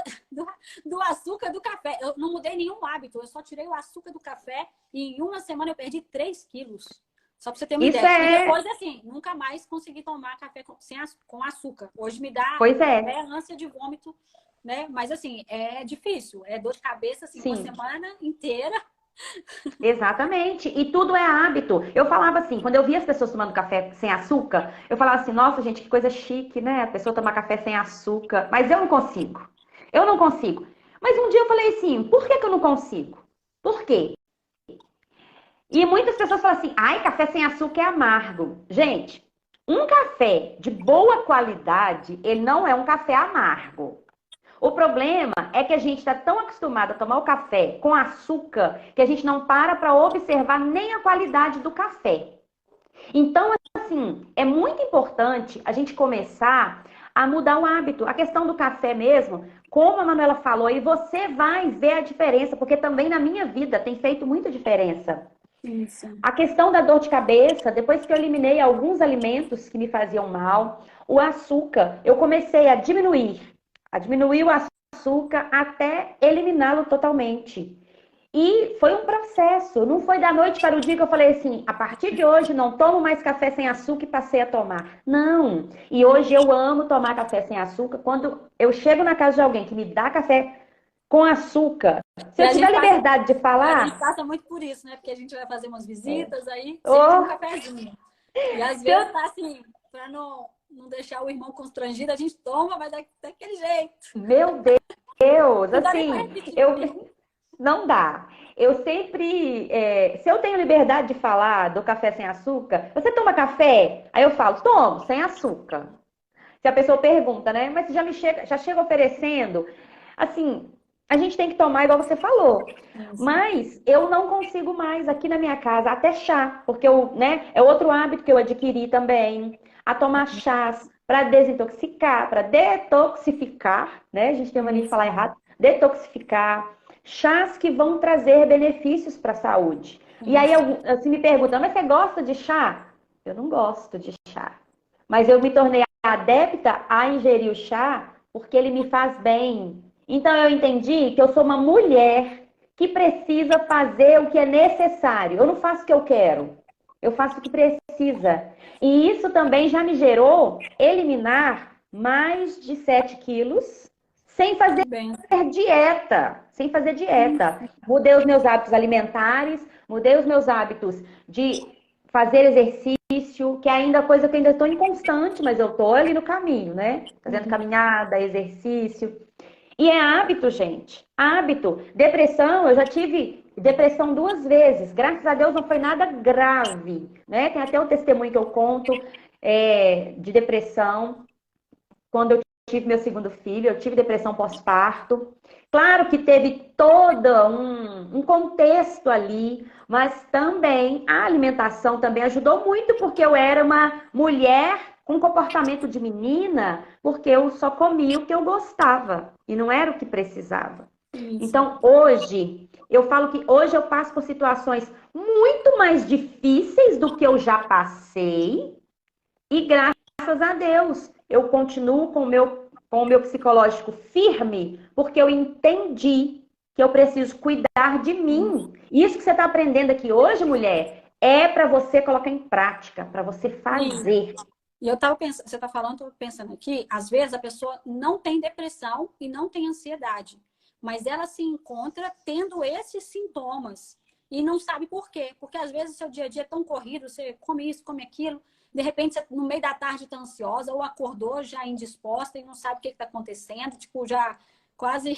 do açúcar do café. Eu não mudei nenhum hábito, eu só tirei o açúcar do café e em uma semana eu perdi 3 quilos. Só para você ter uma Isso ideia. E é, depois, assim, nunca mais consegui tomar café com açúcar. Hoje me dá pois é, até ânsia de vômito, né? Mas, assim, é difícil. É dor de cabeça, assim, uma sim. semana inteira. Exatamente. E tudo é hábito. Eu falava assim, quando eu via as pessoas tomando café sem açúcar, eu falava assim, nossa, gente, que coisa chique, né? A pessoa tomar café sem açúcar. Mas eu não consigo. Eu não consigo. Mas um dia eu falei assim, por que que eu não consigo? Por quê? E muitas pessoas falam assim, ai, café sem açúcar é amargo. Gente, um café de boa qualidade, ele não é um café amargo. O problema é que a gente está tão acostumado a tomar o café com açúcar que a gente não para observar nem a qualidade do café. Então, assim, é muito importante a gente começar a mudar o hábito. A questão do café mesmo, como a Manuela falou, e você vai ver a diferença, porque também na minha vida tem feito muita diferença. Isso. A questão da dor de cabeça, depois que eu eliminei alguns alimentos que me faziam mal, o açúcar, eu comecei a diminuir o açúcar até eliminá-lo totalmente. E foi um processo, não foi da noite para o dia que eu falei assim, a partir de hoje não tomo mais café sem açúcar e passei a tomar. Não. E hoje eu amo tomar café sem açúcar. Quando eu chego na casa de alguém que me dá café com açúcar, se E eu a tiver gente passa, liberdade de e a gente falar, passa muito por isso, né? Porque a gente vai fazer umas visitas, aí sempre um oh, cafezinho. E às se eu vezes tá assim, para não deixar o irmão constrangido, a gente toma, mas daquele jeito. Meu Deus, Não dá nem para assim, repetir. eu não dá. Eu sempre, se eu tenho liberdade de falar do café sem açúcar, você toma café? Aí eu falo, tomo, sem açúcar. Se a pessoa pergunta, né? Mas já chega oferecendo, assim, a gente tem que tomar igual você falou. Isso. Mas eu não consigo mais aqui na minha casa até chá, porque eu, né, é outro hábito que eu adquiri também, a tomar chás para desintoxicar, para detoxificar, né? A gente tem mania de Isso. falar errado, detoxificar, chás que vão trazer benefícios para a saúde. E aí, Isso. assim, me perguntam, mas você gosta de chá? Eu não gosto de chá. Mas eu me tornei adepta a ingerir o chá porque ele me faz bem. Então eu entendi que eu sou uma mulher que precisa fazer o que é necessário. Eu não faço o que eu quero, eu faço o que precisa. E isso também já me gerou eliminar mais de 7 quilos sem fazer Que bem. dieta. Sem fazer dieta. Mudei os meus hábitos alimentares, mudei os meus hábitos de fazer exercício, que é ainda coisa que eu ainda estou inconstante, mas eu estou ali no caminho, né? Fazendo caminhada, exercício. E é hábito, gente. Hábito. Depressão, eu já tive depressão 2 vezes. Graças a Deus não foi nada grave, né? Tem até um testemunho que eu conto de depressão. Quando eu tive meu segundo filho, eu tive depressão pós-parto. Claro que teve todo um contexto ali, mas também a alimentação também ajudou muito, porque eu era uma mulher com comportamento de menina, porque eu só comia o que eu gostava e não era o que precisava. Isso. Então, hoje, eu falo que hoje eu passo por situações muito mais difíceis do que eu já passei, e graças a Deus, eu continuo com o meu psicológico firme, porque eu entendi que eu preciso cuidar de mim. E isso que você está aprendendo aqui hoje, mulher, é para você colocar em prática, para você Sim. fazer. E eu tava pensando, você tá falando, tô pensando aqui, às vezes a pessoa não tem depressão e não tem ansiedade, mas ela se encontra tendo esses sintomas e não sabe por quê. Porque às vezes o seu dia a dia é tão corrido, você come isso, come aquilo, de repente você, no meio da tarde tá ansiosa ou acordou já indisposta e não sabe o que está acontecendo, tipo, já quase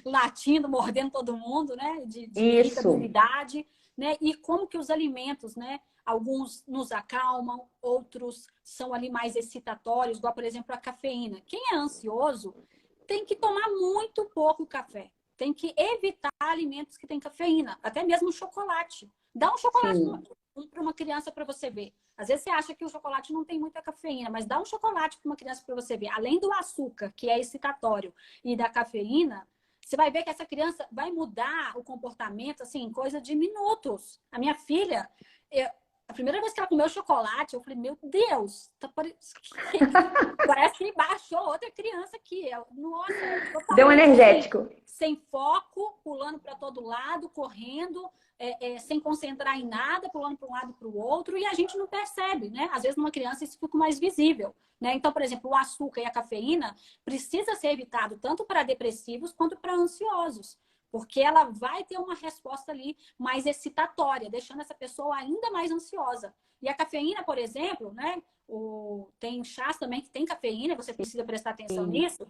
latindo, mordendo todo mundo, né? De Isso, irritabilidade, né? E como que os alimentos, né? Alguns nos acalmam, outros são ali mais excitatórios, igual, por exemplo, a cafeína. Quem é ansioso tem que tomar muito pouco café. Tem que evitar alimentos que têm cafeína, até mesmo chocolate. Dá um chocolate sim, para uma criança para você ver. Às vezes você acha que o chocolate não tem muita cafeína, mas dá um chocolate para uma criança para você ver. Além do açúcar, que é excitatório, e da cafeína, você vai ver que essa criança vai mudar o comportamento, assim, em coisa de minutos. A minha filha, a primeira vez que ela comeu chocolate, eu falei, meu Deus, parece que baixou outra criança aqui. Nossa, Deu um totalmente assim, energético. sem foco, pulando para todo lado, correndo, sem concentrar em nada, pulando para um lado e para o outro, e a gente não percebe, né? Às vezes, numa criança, isso fica mais visível. Né? Então, por exemplo, o açúcar e a cafeína precisa ser evitado tanto para depressivos quanto para ansiosos, porque ela vai ter uma resposta ali mais excitatória, deixando essa pessoa ainda mais ansiosa. E a cafeína, por exemplo, né? Tem chás também que tem cafeína, você precisa prestar atenção nisso.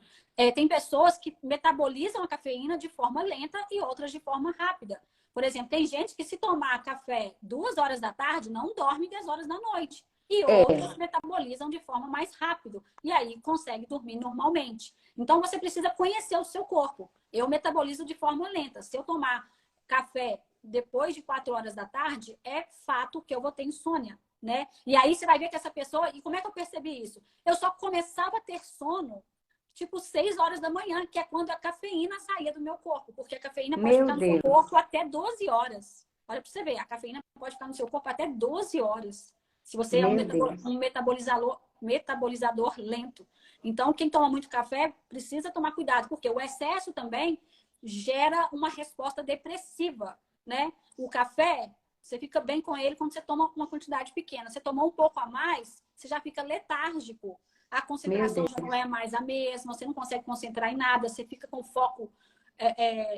Tem pessoas que metabolizam a cafeína de forma lenta e outras de forma rápida. Por exemplo, tem gente que se tomar café 2 horas da tarde, não dorme 10 horas da noite. E outros metabolizam de forma mais rápido. E aí consegue dormir normalmente. Então, você precisa conhecer o seu corpo. Eu metabolizo de forma lenta. Se eu tomar café depois de 4 horas da tarde, é fato que eu vou ter insônia, né? E aí você vai ver que essa pessoa... E como é que eu percebi isso? Eu só começava a ter sono tipo 6 horas da manhã, que é quando a cafeína saía do meu corpo. Porque a cafeína pode ficar no seu corpo até 12 horas. Olha para você ver, a cafeína pode ficar no seu corpo até 12 horas. Se você é um metabolizador lento. Então, quem toma muito café precisa tomar cuidado, porque o excesso também gera uma resposta depressiva, né? O café, você fica bem com ele quando você toma uma quantidade pequena. Você tomou um pouco a mais, você já fica letárgico. A concentração já não é mais a mesma, você não consegue concentrar em nada, você fica com foco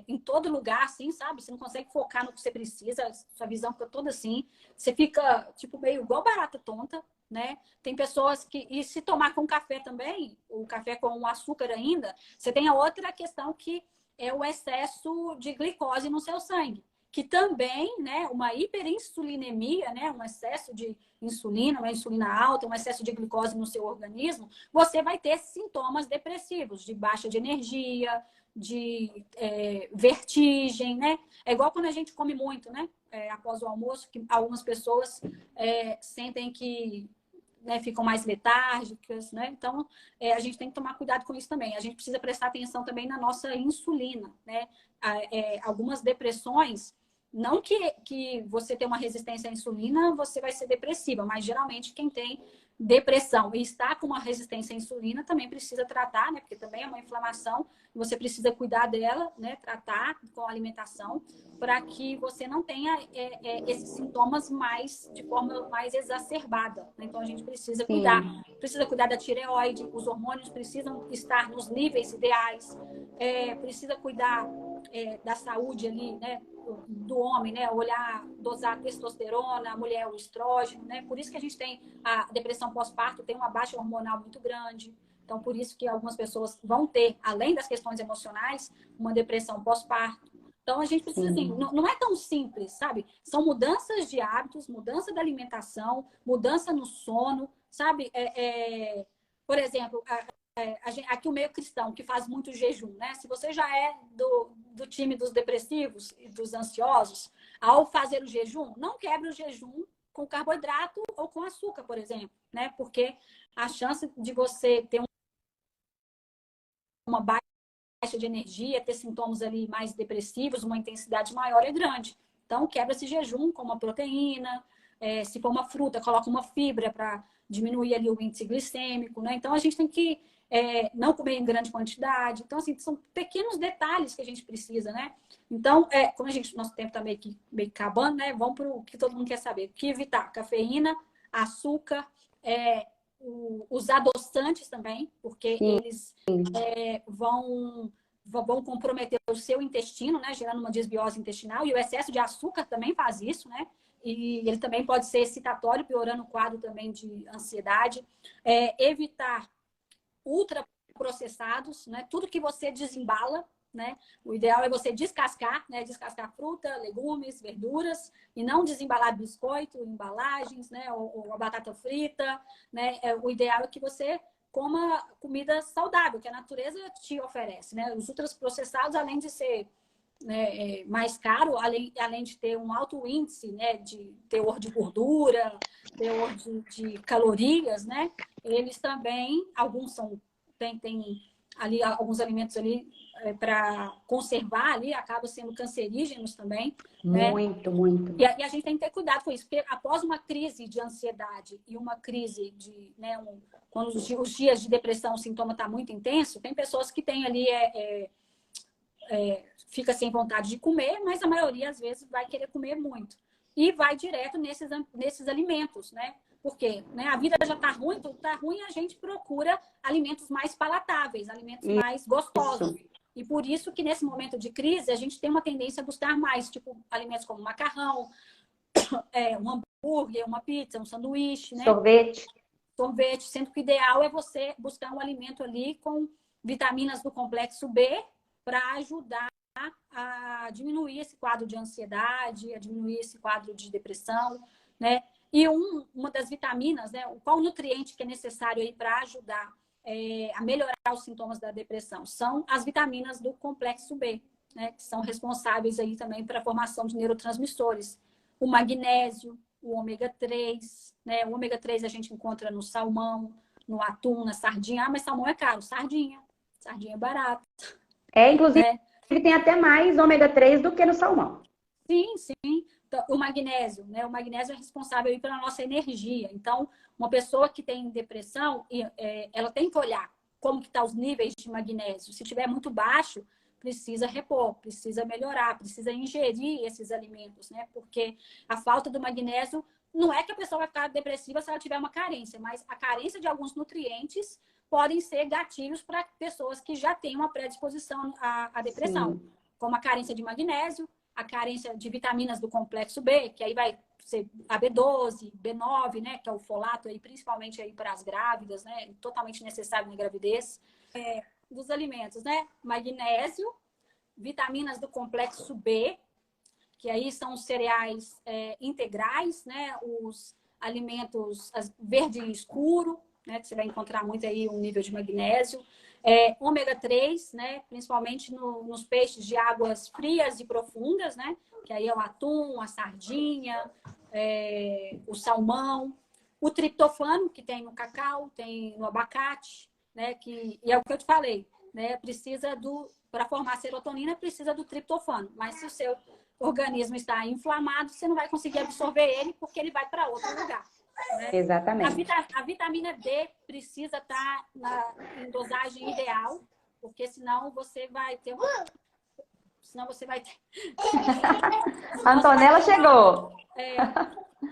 em todo lugar, assim, sabe? Você não consegue focar no que você precisa, sua visão fica toda assim. Você fica, tipo, meio igual barata tonta, né? Tem pessoas que... E se tomar com café também, o café com açúcar ainda, você tem a outra questão que é o excesso de glicose no seu sangue. Que também, né, uma hiperinsulinemia, né, um excesso de insulina, uma insulina alta, um excesso de glicose no seu organismo, você vai ter sintomas depressivos, de baixa de energia, de vertigem, né? É igual quando a gente come muito, né? Após o almoço, que algumas pessoas sentem que, né, ficam mais letárgicas, né? Então, a gente tem que tomar cuidado com isso também. A gente precisa prestar atenção também na nossa insulina, né? Algumas depressões, não que você tem uma resistência à insulina, você vai ser depressiva, mas geralmente quem tem depressão e está com uma resistência à insulina também precisa tratar, né? Porque também é uma inflamação, você precisa cuidar dela, né? Tratar com alimentação para que você não tenha esses sintomas de forma mais exacerbada, né? Então a gente precisa cuidar da tireoide, os hormônios precisam estar nos níveis ideais, precisa cuidar da saúde ali, né? Do homem, né? Olhar, dosar a testosterona, a mulher o estrógeno, né? Por isso que a gente tem a depressão pós-parto, tem uma baixa hormonal muito grande. Então, por isso que algumas pessoas vão ter, além das questões emocionais, uma depressão pós-parto. Então, a gente precisa, assim, não é tão simples, sabe? São mudanças de hábitos, mudança da alimentação, mudança no sono, sabe? Por exemplo, aqui o meio cristão, que faz muito jejum, né? Se você já é do time dos depressivos e dos ansiosos, ao fazer o jejum, não quebre o jejum com carboidrato ou com açúcar, por exemplo, né? Porque a chance de você ter uma baixa de energia, ter sintomas ali mais depressivos, uma intensidade maior é grande. Então, quebra esse jejum com uma proteína, se for uma fruta, coloca uma fibra para diminuir ali o índice glicêmico, né? Então, a gente tem que não comer em grande quantidade. Então, assim, são pequenos detalhes que a gente precisa, né? Então, como nosso tempo está meio que acabando, né? Vamos para o que todo mundo quer saber. O que evitar? Cafeína, açúcar, os adoçantes também, porque eles vão comprometer o seu intestino, né? Gerando uma desbiose intestinal. E o excesso de açúcar também faz isso, né? E ele também pode ser excitatório, piorando o quadro também de ansiedade. Evitar ultraprocessados, né? Tudo que você desembala, né? O ideal é você descascar, né? Descascar fruta, legumes, verduras e não desembalar biscoito, embalagens, né? Ou a batata frita, né? O ideal é que você coma comida saudável, que a natureza te oferece, né? Os ultraprocessados, além de ser né, mais caro, além de ter um alto índice, né, de teor de gordura, teor de calorias, né, eles também, alguns tem ali alguns alimentos ali para conservar ali, acabam sendo cancerígenos também, né? Muito, muito. E a gente tem que ter cuidado com isso, porque após uma crise de ansiedade e uma crise de, né, quando os dias de depressão, o sintoma está muito intenso, tem pessoas que têm ali fica sem vontade de comer, mas a maioria, às vezes, vai querer comer muito. E vai direto nesses alimentos, né? Porque, né, a vida já está ruim, tudo está ruim, a gente procura alimentos mais palatáveis, alimentos mais gostosos. Isso. E por isso que, nesse momento de crise, a gente tem uma tendência a buscar mais, tipo, alimentos como macarrão, um hambúrguer, uma pizza, um sanduíche, né? Sorvete, sendo que o ideal é você buscar um alimento ali com vitaminas do complexo B para ajudar a diminuir esse quadro de ansiedade, a diminuir esse quadro de depressão, né? E uma das vitaminas, né? Qual nutriente que é necessário aí para ajudar a melhorar os sintomas da depressão? São as vitaminas do complexo B, né? Que são responsáveis aí também para a formação de neurotransmissores. O magnésio, o ômega 3, né? O ômega 3 a gente encontra no salmão, no atum, na sardinha. Ah, mas salmão é caro. Sardinha é barato. Inclusive, tem até mais ômega 3 do que no salmão. Sim, sim. Então, o magnésio, né? O magnésio é responsável aí pela nossa energia. Então, uma pessoa que tem depressão, ela tem que olhar como que tá os níveis de magnésio. Se tiver muito baixo, precisa repor, precisa melhorar, precisa ingerir esses alimentos, né? Porque a falta do magnésio não é que a pessoa vai ficar depressiva se ela tiver uma carência, mas a carência de alguns nutrientes podem ser gatilhos para pessoas que já têm uma predisposição à depressão, sim, como a carência de magnésio, a carência de vitaminas do complexo B, que aí vai ser a B12, B9, né, que é o folato aí, principalmente aí para as grávidas, né, totalmente necessário na gravidez. Dos alimentos, né, magnésio, vitaminas do complexo B, que aí são os cereais integrais, né, os alimentos verde escuro, né, que você vai encontrar muito aí um nível de magnésio. Ômega 3, né, principalmente nos peixes de águas frias e profundas, né, que aí é o atum, a sardinha, o salmão. O triptofano, que tem no cacau, tem no abacate, né, e é o que eu te falei, né, para formar serotonina, precisa do triptofano. Mas se o seu organismo está inflamado, você não vai conseguir absorver ele porque ele vai para outro lugar. Né? Exatamente. A vitamina D precisa estar em dosagem ideal, porque senão você vai ter Antonella chegou.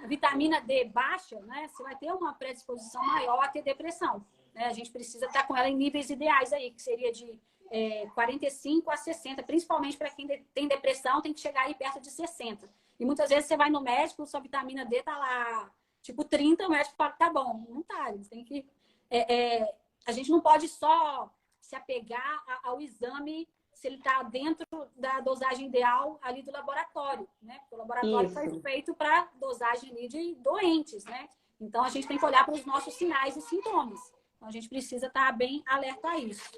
A vitamina D baixa, né? Você vai ter uma predisposição maior a ter depressão. Né? A gente precisa estar com ela em níveis ideais aí, que seria de 45 a 60, principalmente para quem tem depressão, tem que chegar aí perto de 60. E muitas vezes você vai no médico, sua vitamina D tá lá tipo 30, o médico fala que tá bom. Não tá, eles têm que... a gente não pode só se apegar ao exame se ele está dentro da dosagem ideal ali do laboratório, né? Porque o laboratório foi feito para dosagem ali de doentes, né? Então, a gente tem que olhar para os nossos sinais e sintomas. Então, a gente precisa estar bem alerta a isso.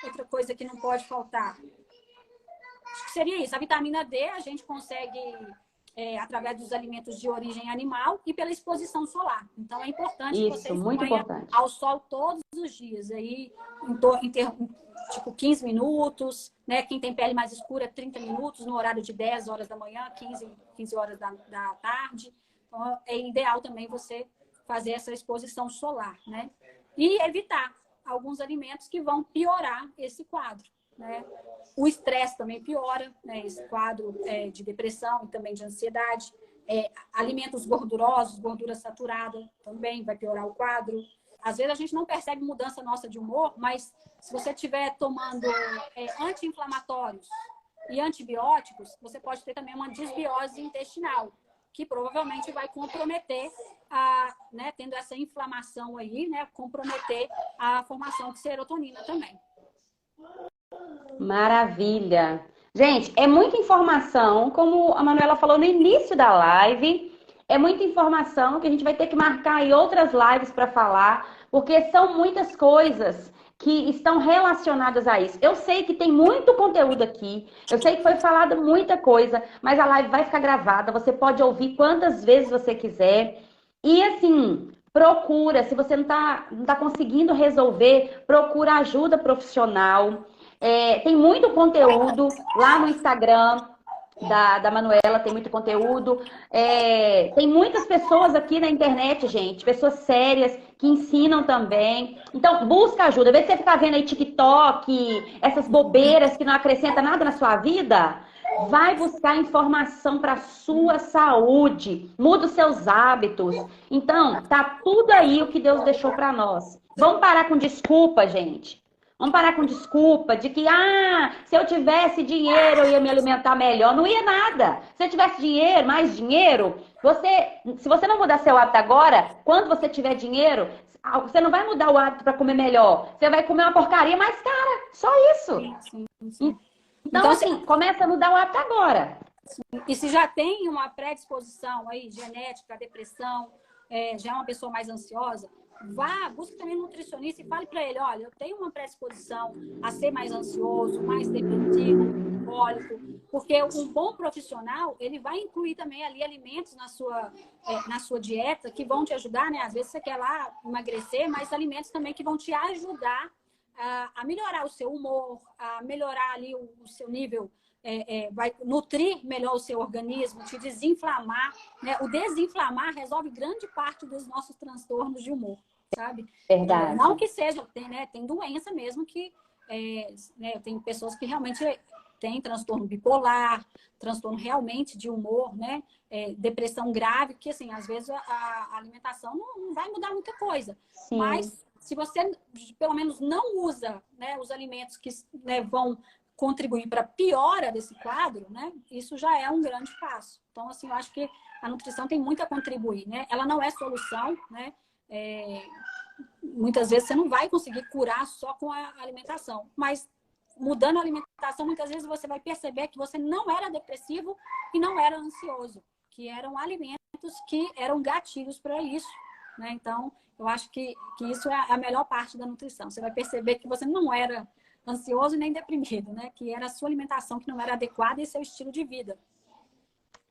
Outra coisa que não pode faltar, acho que seria isso. A vitamina D a gente consegue... através dos alimentos de origem animal e pela exposição solar. Então, é importante que você exponha ao sol todos os dias. Aí, tipo, 15 minutos, né? Quem tem pele mais escura, 30 minutos, no horário de 10 horas da manhã, 15 horas da tarde. Então, é ideal também você fazer essa exposição solar, né? E evitar alguns alimentos que vão piorar esse quadro. Né? O estresse também piora, né? Esse quadro de depressão e também de ansiedade. Alimentos gordurosos, gordura saturada, também vai piorar o quadro. Às vezes a gente não percebe mudança nossa de humor, mas se você estiver tomando anti-inflamatórios e antibióticos, você pode ter também uma desbiose intestinal, que provavelmente vai comprometer, né, tendo essa inflamação aí, né, comprometer a formação de serotonina também. Maravilha! Gente, é muita informação, como a Manuela falou no início da live, é muita informação que a gente vai ter que marcar aí outras lives para falar, porque são muitas coisas que estão relacionadas a isso. Eu sei que tem muito conteúdo aqui, eu sei que foi falada muita coisa, mas a live vai ficar gravada, você pode ouvir quantas vezes você quiser. E assim, procura, se você não tá conseguindo resolver, procura ajuda profissional. Tem muito conteúdo lá no Instagram da Manuela, tem muito conteúdo. Tem muitas pessoas aqui na internet, gente, pessoas sérias que ensinam também. Então, busca ajuda. Em vez de você ficar vendo aí TikTok, essas bobeiras que não acrescentam nada na sua vida, vai buscar informação para sua saúde. Muda os seus hábitos. Então, tá tudo aí o que Deus deixou para nós. Vamos parar com desculpa, gente. Vamos parar com desculpa de que, se eu tivesse dinheiro, eu ia me alimentar melhor. Não ia nada. Se eu tivesse dinheiro, mais dinheiro, se você não mudar seu hábito agora, quando você tiver dinheiro, você não vai mudar o hábito para comer melhor. Você vai comer uma porcaria mais cara. Só isso. Sim. Então, assim, começa a mudar o hábito agora. E se já tem uma predisposição aí, genética, depressão, já é uma pessoa mais ansiosa, busque também um nutricionista e fale para ele, olha, eu tenho uma predisposição a ser mais ansioso, mais depressivo, cólico, porque um bom profissional, ele vai incluir também ali alimentos na sua dieta que vão te ajudar, né? Às vezes você quer lá emagrecer, mas alimentos também que vão te ajudar a melhorar o seu humor, a melhorar ali o seu nível, vai nutrir melhor o seu organismo, te desinflamar, né? O desinflamar resolve grande parte dos nossos transtornos de humor, sabe? Verdade. Não que seja, tem doença mesmo que, tem pessoas que realmente têm transtorno bipolar, transtorno realmente de humor, né? Depressão grave, que assim, às vezes a alimentação não vai mudar muita coisa. Sim. Mas se você, pelo menos, não usa, né, os alimentos que, né, vão contribuir para a piora desse quadro, né, isso já é um grande passo. Então, assim, eu acho que a nutrição tem muito a contribuir, né? Ela não é solução, né? Muitas vezes você não vai conseguir curar só com a alimentação, mas mudando a alimentação, muitas vezes você vai perceber que você não era depressivo e não era ansioso, que eram alimentos que eram gatilhos para isso, né? Então, eu acho que isso é a melhor parte da nutrição. Você vai perceber que você não era ansioso nem deprimido, né? Que era a sua alimentação que não era adequada e seu estilo de vida.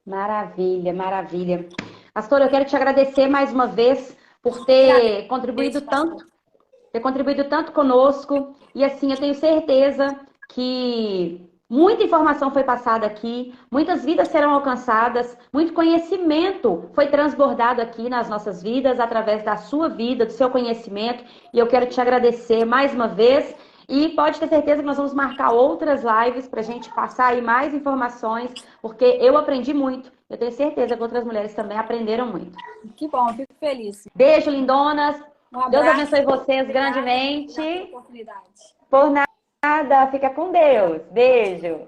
Maravilha, maravilha. Pastor, eu quero te agradecer mais uma vez por ter contribuído tanto conosco. E assim, eu tenho certeza que muita informação foi passada aqui, muitas vidas serão alcançadas, muito conhecimento foi transbordado aqui nas nossas vidas, através da sua vida, do seu conhecimento. E eu quero te agradecer mais uma vez. E pode ter certeza que nós vamos marcar outras lives para a gente passar aí mais informações, porque eu aprendi muito. Eu tenho certeza que outras mulheres também aprenderam muito. Que bom, fico feliz. Beijo, lindonas. Um abraço. Deus abençoe vocês grandemente. Por nada, fica com Deus. Beijo.